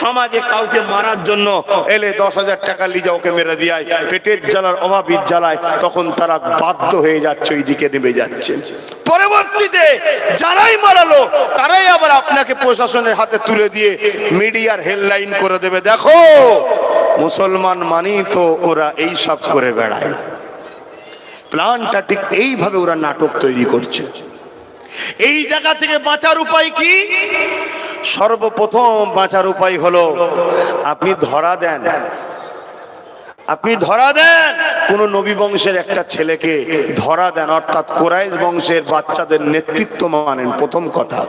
সমাজে কাউকে মারার জন্য এলে 10,000 টাকা লিজা ওকে মেরে দিয়ায়, পেটের জ্বালার অভাবের জ্বালায় তখন তারা বাধ্য হয়ে যাচ্ছে, ওই দিকে নেমে যাচ্ছে। পরবর্তীতে যারাই মারালো তারাই আবার আপনাকে প্রশাসনের হাতে তুলে দিয়ে মিডিয়ার হেডলাইন করে দেবে, দেখো মুসলমান মানি তো ওরা এই সব করে বেড়ায়। প্ল্যানটা ঠিক এইভাবে ওরা নাটক তৈরি করছে। এই জায়গা থেকে বাঁচার উপায় কি? সর্বপ্রথম বাঁচার উপায় হলো আপনি ধরা দেন, আপনি ধরা দেন কোন নবী বংশের একটা ছেলেকে ধরা দেন, অর্থাৎ কুরাইশ বংশের বাচ্চাদের নেতৃত্ব মানেন। প্রথম কথা,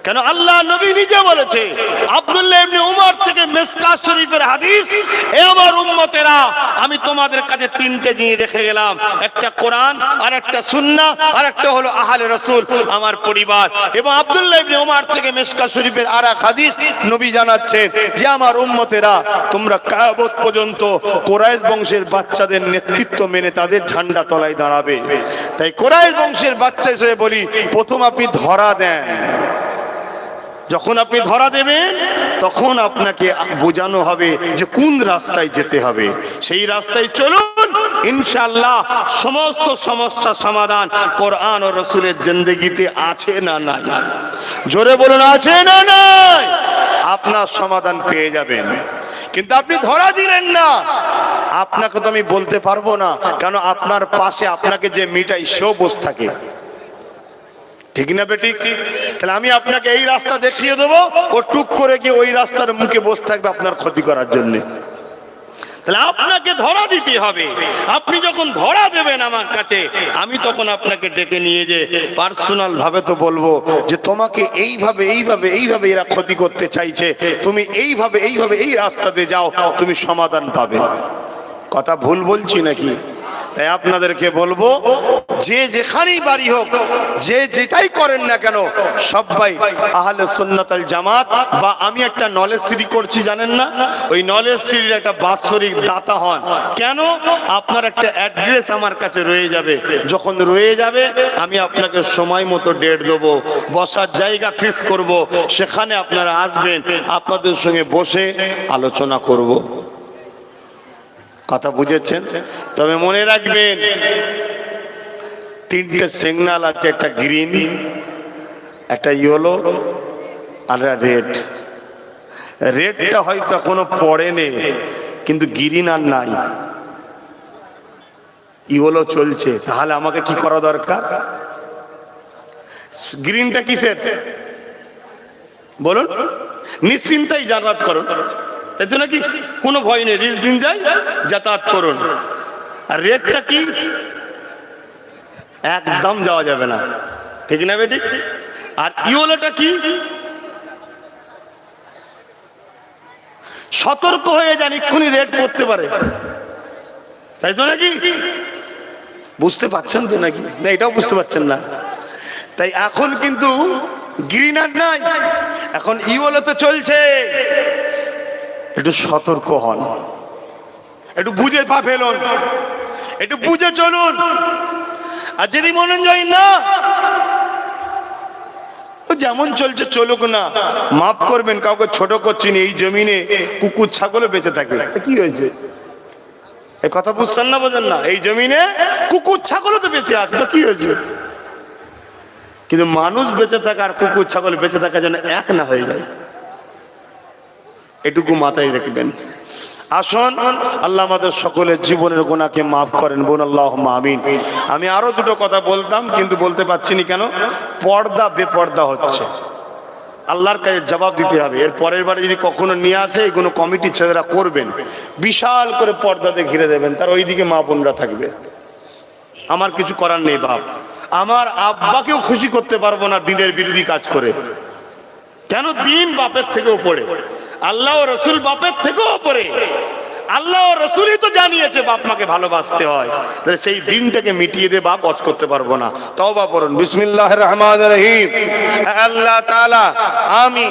কেন আল্লাহ নবী নিজে বলেছে, আব্দুল্লাহ ইবনে উমর থেকে মিসকাত শরীফের হাদিস, এ আমার উম্মতেরা আমি তোমাদের কাছে তিনটে জিনিস রেখে গেলাম, একটা কোরআন, আর একটা সুন্নাহ, আর একটা হলো আহলে রাসূল আমার পরিবার। এবং আব্দুল্লাহ ইবনে উমর থেকে মিসকাত শরীফের আরেক হাদিস নবী জানাচ্ছেন যে আমার উম্মতেরা তোমরা কিয়ামত পর্যন্ত কুরাইশ বংশের বাচ্চাদের নেতৃত্ব মেনে তাদের ঝান্ডা তলায় দাঁড়াবে। তাই কুরাইশ বংশের বাচ্চা হিসেবে বলি, প্রথম আপনি ধরা দেন। যখন আপনি ধরা দেবেন তখন আপনাকে বোঝানো হবে যে কোন রাস্তায় যেতে হবে, সেই রাস্তায় চলুন, ইনশাআল্লাহ সমস্ত সমস্যার সমাধান কোরআন ও রাসূলের জিন্দেগিতে আছে না নাই? জোরে বলুন, আছে না নাই? আপনার সমাধান পেয়ে যাবেন। কিন্তু আপনি ধরা দিলেন না, আপনাকে তো আমি বলতে পারবো না, কারণ আপনার পাশে আপনাকে যে মিটাই সেও বসে থাকে, ঠিক না বেঠিক? তাহলে আমি আপনাকে এই রাস্তা দেখিয়ে দেবো, ও টুক করে গিয়ে ওই রাস্তার মুখে বসে থাকবে আপনার ক্ষতি করার জন্য। তাহলে আপনাকে ধরা দিতে হবে। আপনি যখন ধরা দেবেন আমার কাছে, আমি তখন আপনাকে ডেকে নিয়ে যে পার্সোনাল ভাবে তো বলবো যে তোমাকে এইভাবে এইভাবে এইভাবে এরা ক্ষতি করতে চাইছে, তুমি এইভাবে এইভাবে এই রাস্তাতে যাও, তুমি সমাধান পাবে। কথা ভুল বলছি নাকি? তাই আপনাদেরকে বলবো, যে যেখানেই বাড়ি হোক, যে যেটাই করেন না কেন, সবাই আহলে সুন্নাত ওয়াল জামাত, বা আমি একটা নলেজ সিটি করছি জানেন না, ওই নলেজ সিটির একটা বাৎসরিক দাতা হন। কেন? আপনার একটা অ্যাড্রেস আমার কাছে রয়ে যাবে, যখন রয়ে যাবে আমি আপনাকে সময় মতো ডেট দেবো, বসার জায়গা ফিক্স করব, সেখানে আপনারা আসবেন, আপনাদের সঙ্গে বসে আলোচনা করব। কথা বুঝেছেন? তবে মনে রাখবেন, তিনটে সিগন্যাল আছে, একটা গ্রিন, একটা ইয়েলো, আর রেড। রেডটা হয়তো এখনো পড়েনি, কিন্তু গ্রিন আর নাই, ইয়েলো চলছে। তাহলে আমাকে কি করা দরকার? গ্রিনটা কিসের বলুন? নিশ্চিন্তাই যাতায়াত করুন, তাই তো নাকি? কোনো ভয় নেই, রিস্ক দিন যাই যাতায়াত করুন। আর রেডটা কি? একদম যাওয়া যাবে না, ঠিক না বেটি? আর ইয়েলোটা কি? সতর্ক হয়ে যান, এক্ষুনি রেড করতে পারে, তাই তো নাকি? বুঝতে পারছেন তো নাকি? না, এটাও বুঝতে পারছেন না। তাই এখন কিন্তু গ্রিন আর নাই, এখন ইয়েলোতে চলছে। একটু সতর্ক হন, একটু বুঝে পা ফেলুন, একটু বুঝে চলুন। আর যদি মনে যায় না যেমন চলছে চলুক না, মাফ করবেন, কাউকে ছোট করছি না, এই জমিনে কুকুর ছাগলও বেঁচে থাকে, কি হয়েছে? এই কথা বুঝছেন না, বোঝেন না? এই জমিনে কুকুর ছাগলও তো বেঁচে আছে, তো কি হয়েছে? কিন্তু মানুষ বেঁচে থাকা আর কুকুর ছাগল বেঁচে থাকা যেন এক না হয়ে যায়, এটুকু মাথায় রাখবেন। আসুন, আল্লাহ আমাদের সকলের জীবনের গুনাহকে মাফ করেন, বলুন আল্লাহুম্মা আমিন। আমি আরো দুটো কথা বলতাম, কিন্তু বলতে পারছি না। কেন? পর্দা বেপর্দা হচ্ছে, আল্লাহর কাছে জবাব দিতে হবে। এর পরের বারে যদি কখনো নিয়ে আসে, এগুলো কমিটি ছেলেরা করবেন, বিশাল করে পর্দাতে ঘিরে দেবেন, তার ওইদিকে মা বোনরা থাকবে। আমার কিছু করার নেই বাপ, আমার আব্বাকেও খুশি করতে পারবো না দিনের বিরোধী কাজ করে। কেন? দিন বাপের থেকেও পড়ে, আল্লাহ ও রসুল বাপের থেকেও পড়ে। আল্লাহ ও রসুলই তো জানিয়েছে বাপ মাকে ভালোবাসতে হয়, তাহলে সেই দিনটাকে মিটিয়ে দিয়ে বাপ অজ করতে পারবো না। তওবা পড়ুন, বিসমিল্লাহির রহমানির রহিম। আল্লাহ তাআলা আমি